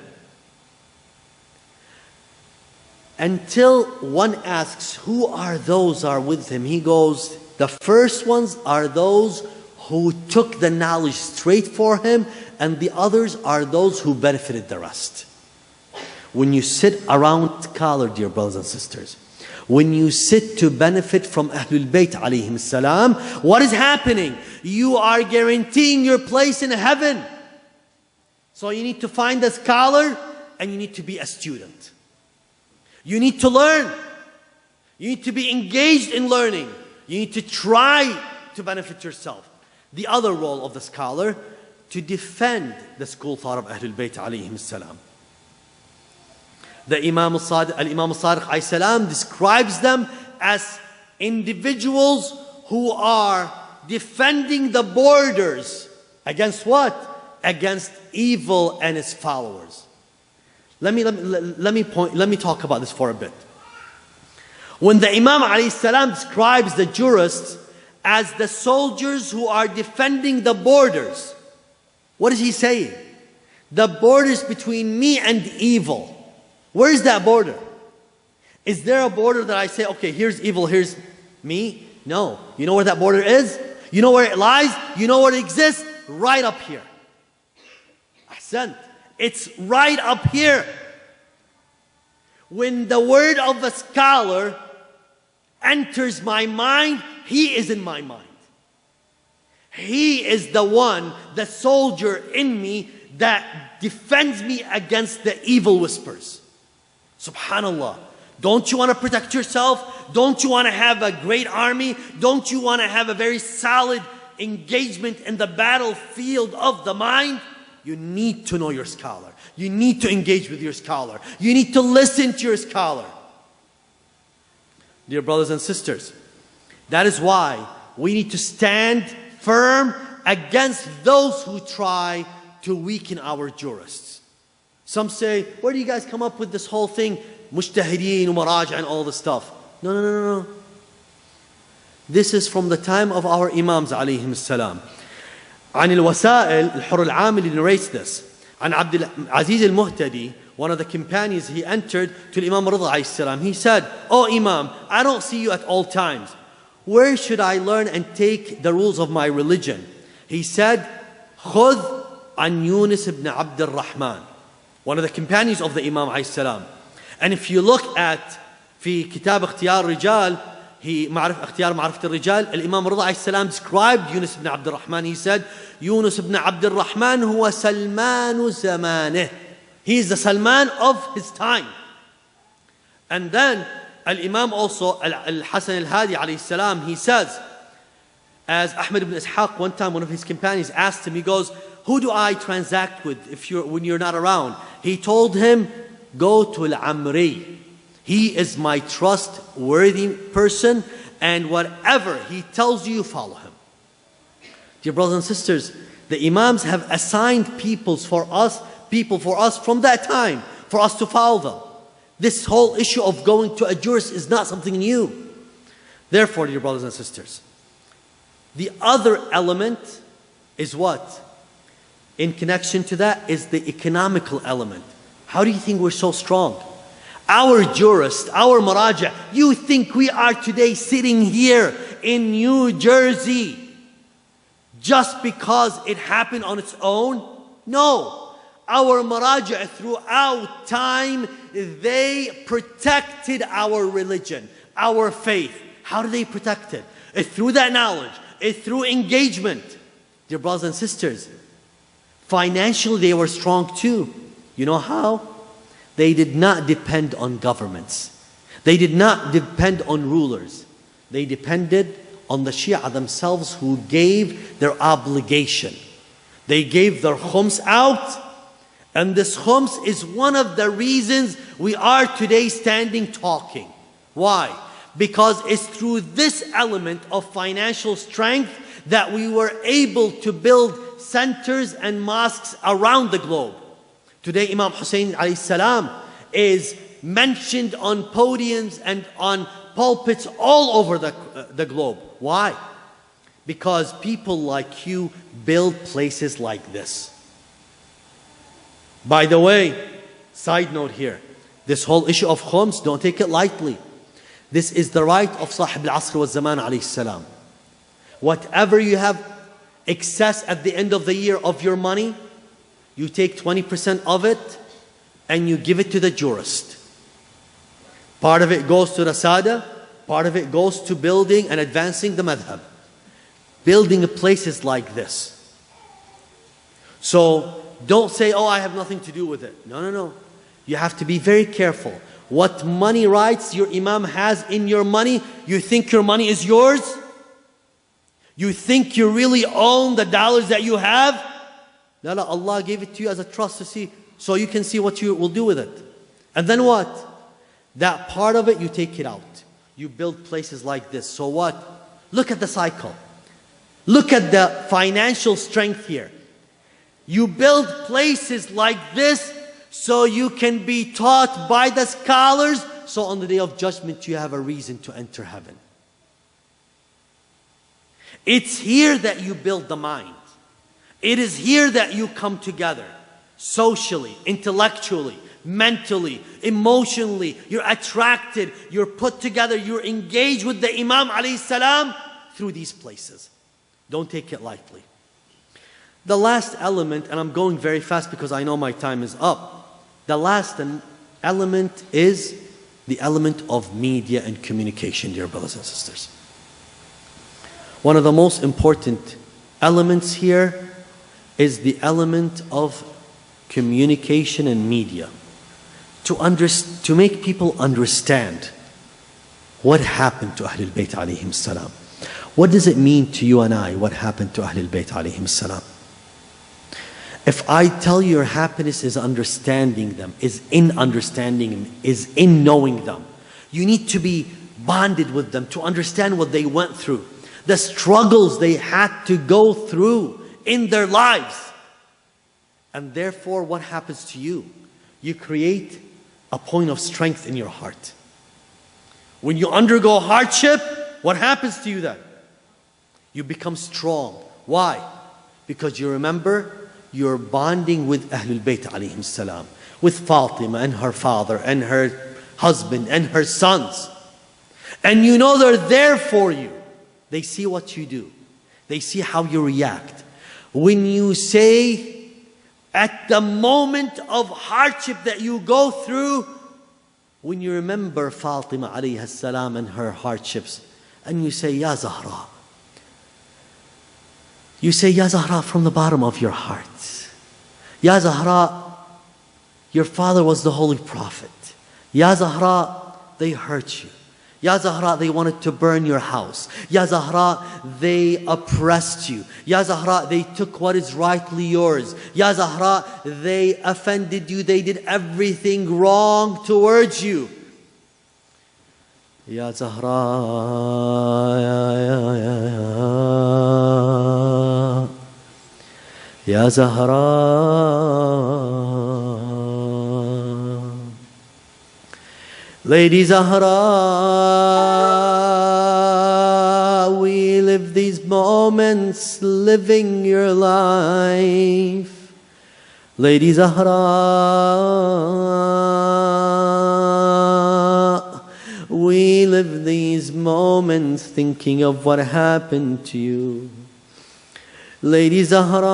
[SPEAKER 1] Until one asks, who are those who are with him? He goes, the first ones are those who took the knowledge straight for him, and the others are those who benefited the rest. When you sit around scholar, dear brothers and sisters, when you sit to benefit from Ahlul Bayt alayhim salam, what is happening? You are guaranteeing your place in heaven. So you need to find a scholar and you need to be a student. You need to learn. You need to be engaged in learning. You need to try to benefit yourself. The other role of the scholar, to defend the school thought of Ahlul Bayt alayhim salam. The Imam al-Sadiq alayhi salam describes them as individuals who are defending the borders against what? Against evil and its followers. Let me talk about this for a bit. When the Imam alayhi salam describes the jurists as the soldiers who are defending the borders, what is he saying? The borders between me and evil. Where is that border? Is there a border that I say, okay, here's evil, here's me? No. You know where that border is? You know where it lies? You know where it exists? Right up here. Ahsan. It's right up here. When the word of a scholar enters my mind, he is in my mind. He is the one, the soldier in me that defends me against the evil whispers. Subhanallah. Don't you want to protect yourself? Don't you want to have a great army? Don't you want to have a very solid engagement in the battlefield of the mind? You need to know your scholar. You need to engage with your scholar. You need to listen to your scholar. Dear brothers and sisters, that is why we need to stand firm against those who try to weaken our jurists. Some say, where do you guys come up with this whole thing? Mujtahideen, Maraja, and all this stuff. No. This is from the time of our Imams alayhim salam. عن الوسائل الحر العامل narrates this. عن عبد العزيز المهتدي, one of the companions, he entered to Imam Rida alayhi salam. He said, oh Imam, I don't see you at all times. Where should I learn and take the rules of my religion? He said, خذ عن يونس ibn Abd al-Rahman, one of the companions of the Imam alayhi salam. And if you look at في كتاب اختيار رجال, اختيار معرفة الرجال, الإمام رضا عليه السلام described Yunus ibn Abd al-Rahman. He said, Yunus ibn Abd al-Rahman huwa Salmanu zamanih. He is the Salman of his time. And then Al-Imam also, Al-Hasan al-Hadi alayhi salam, he says, as Ahmed ibn Ishaq, one time one of his companions asked him, he goes, who do I transact with when you're not around? He told him, go to Al-Amri. He is my trustworthy person, and whatever he tells you, follow him. Dear brothers and sisters, the Imams have assigned people for us from that time, for us to follow them. This whole issue of going to a jurist is not something new. Therefore, dear brothers and sisters, the other element is what? In connection to that is the economical element. How do you think we're so strong? Our jurists, our maraja, you think we are today sitting here in New Jersey just because it happened on its own? No. Our maraja throughout time, they protected our religion, our faith. How do they protect it? It's through that knowledge. It's through engagement. Dear brothers and sisters, financially they were strong too. You know how? They did not depend on governments. They did not depend on rulers. They depended on the Shia themselves, who gave their obligation. They gave their khums out, and this khums is one of the reasons we are today standing talking. Why? Because it's through this element of financial strength that we were able to build centers and mosques around the globe. Today, Imam Hussein alayhi salam is mentioned on podiums and on pulpits all over the globe. Why? Because people like you build places like this. By the way, side note here, this whole issue of khums, don't take it lightly. This is the right of Sahib al-Asr wa Zaman alayhi salam. Whatever you have excess at the end of the year of your money, you take 20% of it and you give it to the jurist. Part of it goes to the Sada, part of it goes to building and advancing the madhab. Building places like this. So don't say, oh, I have nothing to do with it. No, no, no. You have to be very careful. What money rights your imam has in your money, you think your money is yours? You think you really own the dollars that you have? No, no, Allah gave it to you as a trust to see, so you can see what you will do with it. And then what? That part of it, you take it out. You build places like this. So what? Look at the cycle. Look at the financial strength here. You build places like this so you can be taught by the scholars, so on the day of judgment you have a reason to enter heaven. It's here that you build the mind. It is here that you come together, socially, intellectually, mentally, emotionally. You're attracted, you're put together, you're engaged with the Imam alayhi salam through these places. Don't take it lightly. The last element, and I'm going very fast because I know my time is up. The last element is the element of media and communication, dear brothers and sisters. One of the most important elements here is the element of communication and media. To make people understand what happened to Ahlul Bayt alayhim salam. What does it mean to you and I, what happened to Ahlul Bayt alayhim salam? If I tell you your happiness is understanding them, is in understanding them, is in knowing them, you need to be bonded with them to understand what they went through, the struggles they had to go through in their lives. And therefore, what happens to you? You create a point of strength in your heart. When you undergo hardship, what happens to you then? You become strong. Why? Because you remember you're bonding with Ahlul Bayt alayhim salam, with Fatima and her father and her husband and her sons. And you know they're there for you. They see what you do. They see how you react. When you say, at the moment of hardship that you go through, when you remember Fatima alayhi salam and her hardships, and you say, Ya Zahra. You say, Ya Zahra, from the bottom of your heart. Ya Zahra, your father was the Holy Prophet. Ya Zahra, they hurt you. Ya Zahra, they wanted to burn your house. Ya Zahra, they oppressed you. Ya Zahra, they took what is rightly yours. Ya Zahra, they offended you. They did everything wrong towards you. Ya Zahra, Ya Zahra, Lady Zahra, we live these moments living your life. Lady Zahra, we live these moments thinking of what happened to you. Lady Zahra,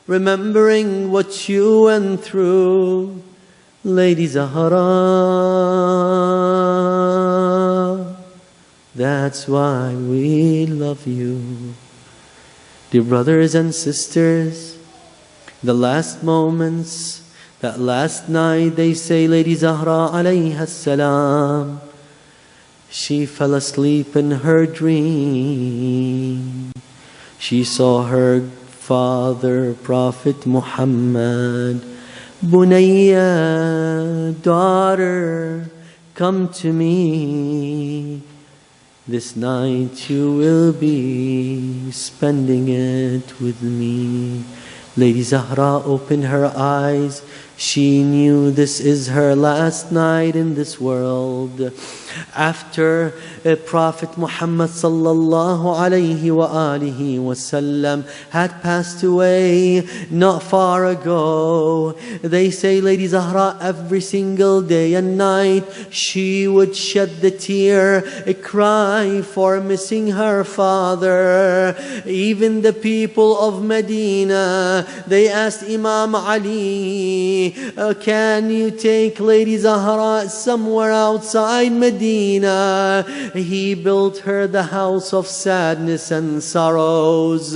[SPEAKER 1] remembering what you went through. Lady Zahra, that's why we love you. Dear brothers and sisters, the last moments, that last night they say Lady Zahra alayha salam, she fell asleep in her dream. She saw her father, Prophet Muhammad. Bunayya, daughter, come to me. This night you will be spending it with me. Lady Zahra opened her eyes. She knew this is her last night in this world. After Prophet Muhammad sallallahu alayhi wa alihi wasallam had passed away not far ago, they say Lady Zahra every single day and night she would shed the tear, cry for missing her father. Even the people of Medina, they asked Imam Ali, can you take Lady Zahra somewhere outside Medina? He built her the house of sadness and sorrows.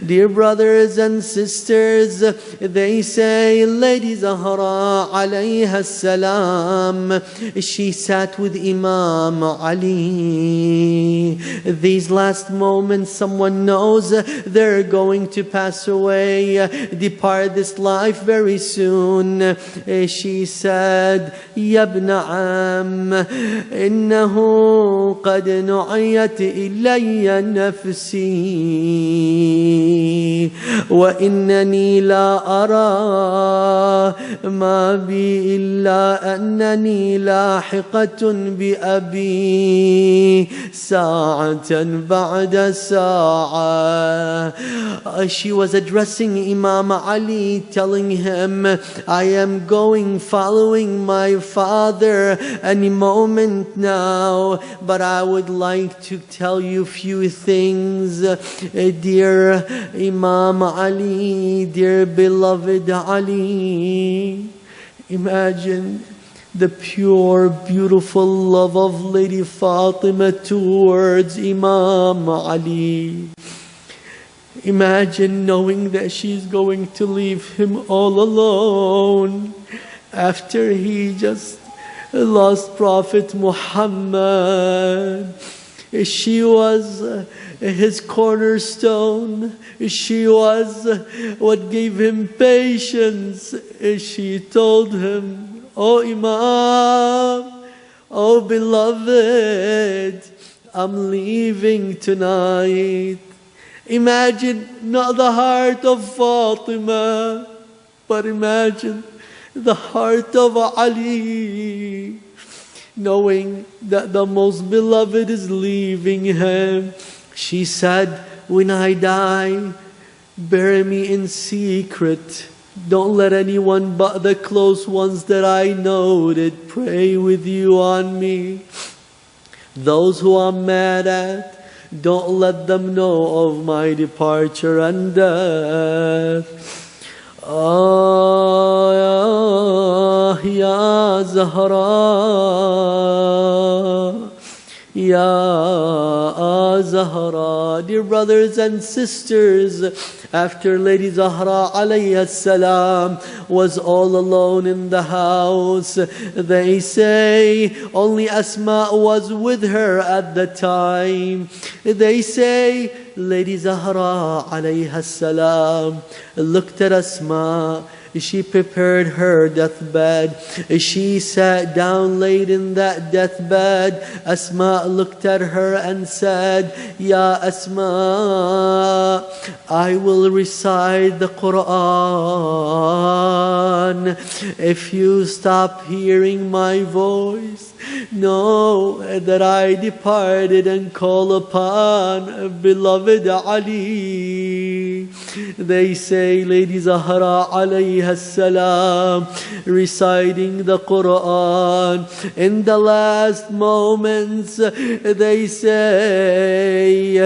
[SPEAKER 1] Dear brothers and sisters, they say Lady Zahra alayha salam, she sat with Imam Ali. These last moments, someone knows they're going to pass away, depart this life very soon. She said, Ya ibn Am, innahu qad nu'iyat ilayya nafsi. وإنني لا أرى ما بي إلا أنني لاحقة بأبي ساعة بعد ساعة. She was addressing Imam Ali, telling him, I am following my father any moment now, but I would like to tell you a few things. Dear Imam Ali, dear beloved Ali, imagine the pure, beautiful love of Lady Fatima towards Imam Ali. Imagine knowing that she's going to leave him all alone after he just lost Prophet Muhammad. She was his cornerstone. She was what gave him patience. She told him, Oh Imam, oh beloved, I'm leaving tonight. Imagine not the heart of Fatima, but imagine the heart of Ali, knowing that the most beloved is leaving him. She said, when I die, bury me in secret. Don't let anyone but the close ones that I know that pray with you on me. Those who I'm mad at, don't let them know of my departure and death. Ya Zahra, Ya Zahra. Dear brothers and sisters, after Lady Zahra alayhi salam was all alone in the house, they say only Asma was with her at the time. They say Lady Zahra alayhi salam looked at Asma. She prepared her deathbed. She sat down late in that deathbed. Asma looked at her and said, Ya Asma, I will recite the Quran. If you stop hearing my voice, know that I departed and call upon beloved Ali. They say Lady Zahra alayha salam reciting the Quran. In the last moments, they say,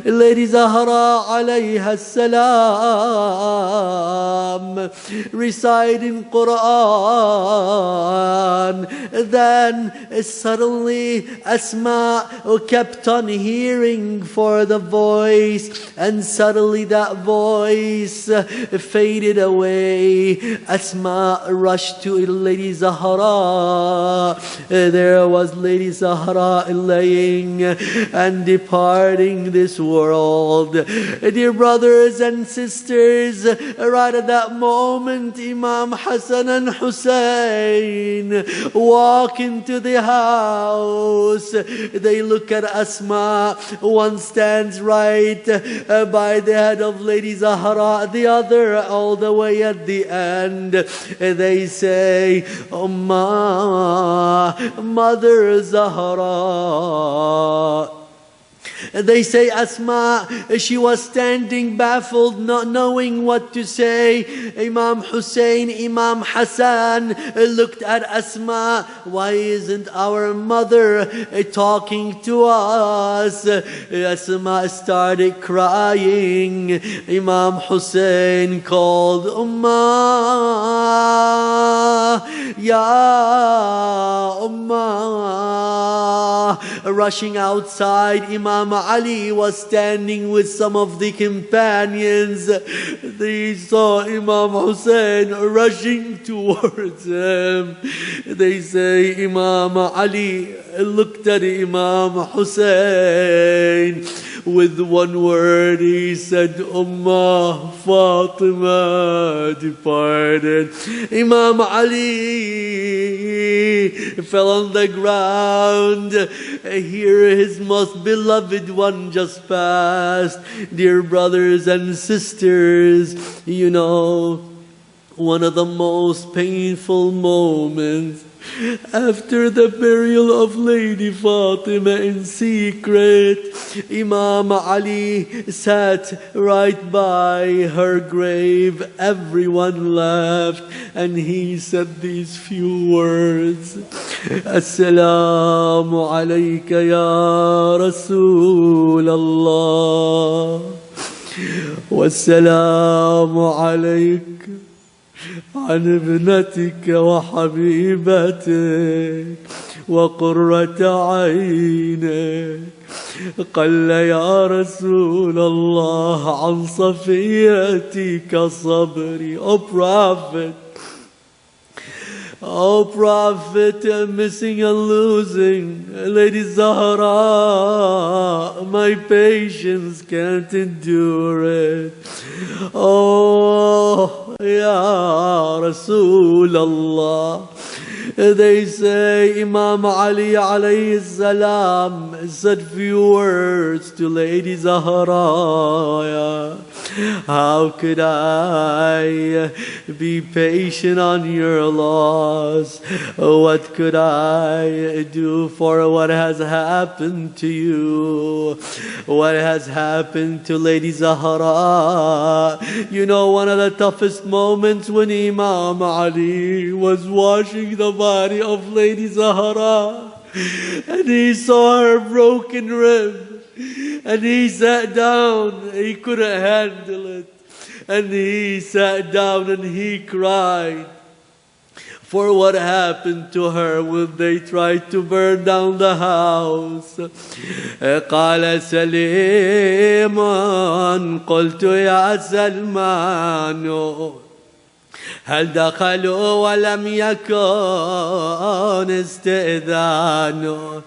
[SPEAKER 1] Lady Zahra alayha salam reciting Quran. Then suddenly Asma kept on hearing for the voice, and suddenly that voice faded away. Asma rushed to Lady Zahra. There was Lady Zahra laying and departing this world. Dear brothers and sisters, right at that moment, Imam Hassan and Hussein walk into the house. They look at Asma. One stands right by the head of Lady Zahra, the other all the way at the end. They say, Ummah, Mother Zahra. They say Asma, she was standing baffled, not knowing what to say. Imam Hussein, Imam Hassan looked at Asma. Why isn't our mother talking to us? Asma started crying. Imam Hussein called Ummah, Ya Ummah. Rushing outside, Imam Ali was standing with some of the companions. They saw Imam Hussein rushing towards him. They say Imam Ali looked at Imam Hussein. With one word he said, Ummah, Fatima departed. Imam Ali fell on the ground. Here his most beloved one just passed. Dear brothers and sisters, you know, one of the most painful moments after the burial of Lady Fatima in secret, Imam Ali sat right by her grave. Everyone laughed and he said these few words, Assalamu alayka ya Rasul Allah, wassalamu alayka عن ابنتك وحبيبتك وقرة عينك. قل يا رسول الله عن صفيتك صبري. Oh Prophet, missing and losing Lady Zahra, my patience can't endure it. Oh, Ya Rasulullah. They say Imam Ali alayhi salam said few words to Lady Zahra. How could I be patient on your loss? What could I do for what has happened to you? What has happened to Lady Zahra? You know, one of the toughest moments when Imam Ali was washing the body of Lady Zahra and he saw her broken rib. And he sat down, he couldn't handle it. And he sat down and he cried for what happened to her when they tried to burn down the house. قال سليمان قلت يا سلمان هل دخلوا ولم يكن استئذان.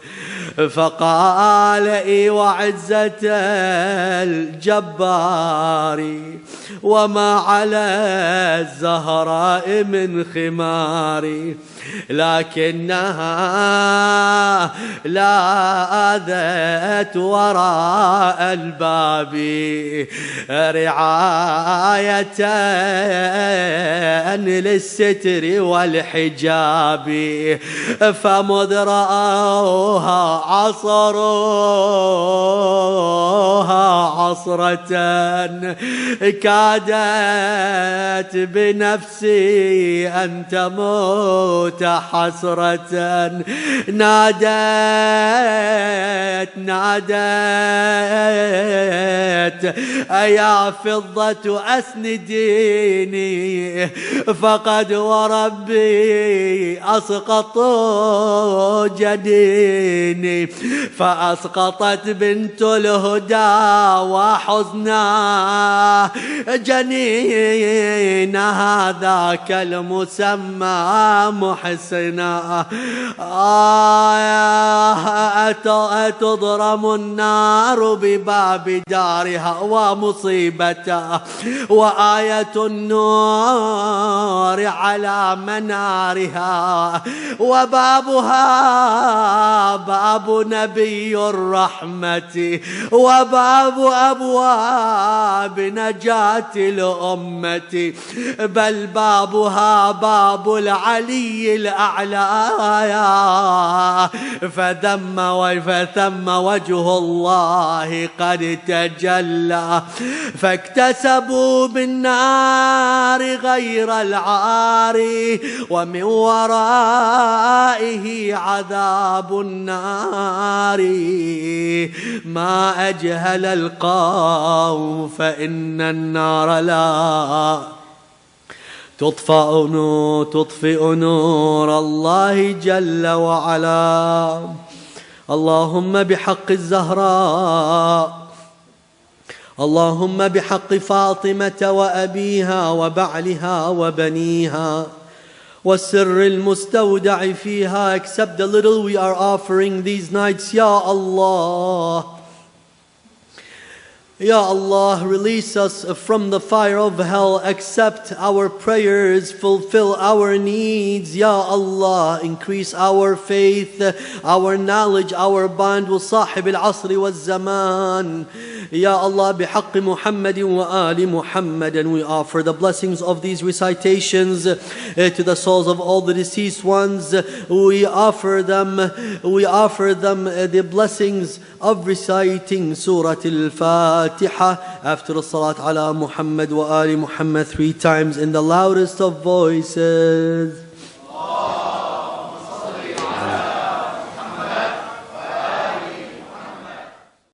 [SPEAKER 1] فقال إي وعزة الجبار وما على الزهراء من خمار لكنها لا آذت وراء الباب رعاية للستر والحجاب. فمذ رأوها عصروها عصرة كادت بنفسي أن تموت حسرة. نادت أيا فضة أسنديني فقد وربي أسقطوا جديني. فأسقطت بنت الهدى وحزنا جنين هذاك المسمى محسنا. أتضرم النار بباب دارها ومصيبتها، وآية النور على منارها، وبابها باب نبي الرحمة، وباب أبواب نجاة الأمة، بل بابها باب العلي الأعلى. فثم وجه الله قد تجلى، فاكتسبوا بالنار غير العار، ومن ورائه عذاب النار. ما أجهل القوم فإن النار لا تطفئ نور الله جل وعلا. اللهم بحق الزهراء، اللهم بحق فاطمة وأبيها وبعلها وبنيها والسر المستودع فيها, accept the little we are offering these nights, Ya Allah. Ya Allah, release us from the fire of hell, accept our prayers, fulfill our needs. Ya Allah, increase our faith, our knowledge, our bond with Sahib al-Asri wal-Zaman. Ya Allah, بحق Muhammad wa Ali Muhammad, and we offer the blessings of these recitations to the souls of all the deceased ones. We offer them the blessings of reciting Surah Al-Fatiha after the Salat ala Muhammad wa Ali Muhammad 3 times in the loudest of voices.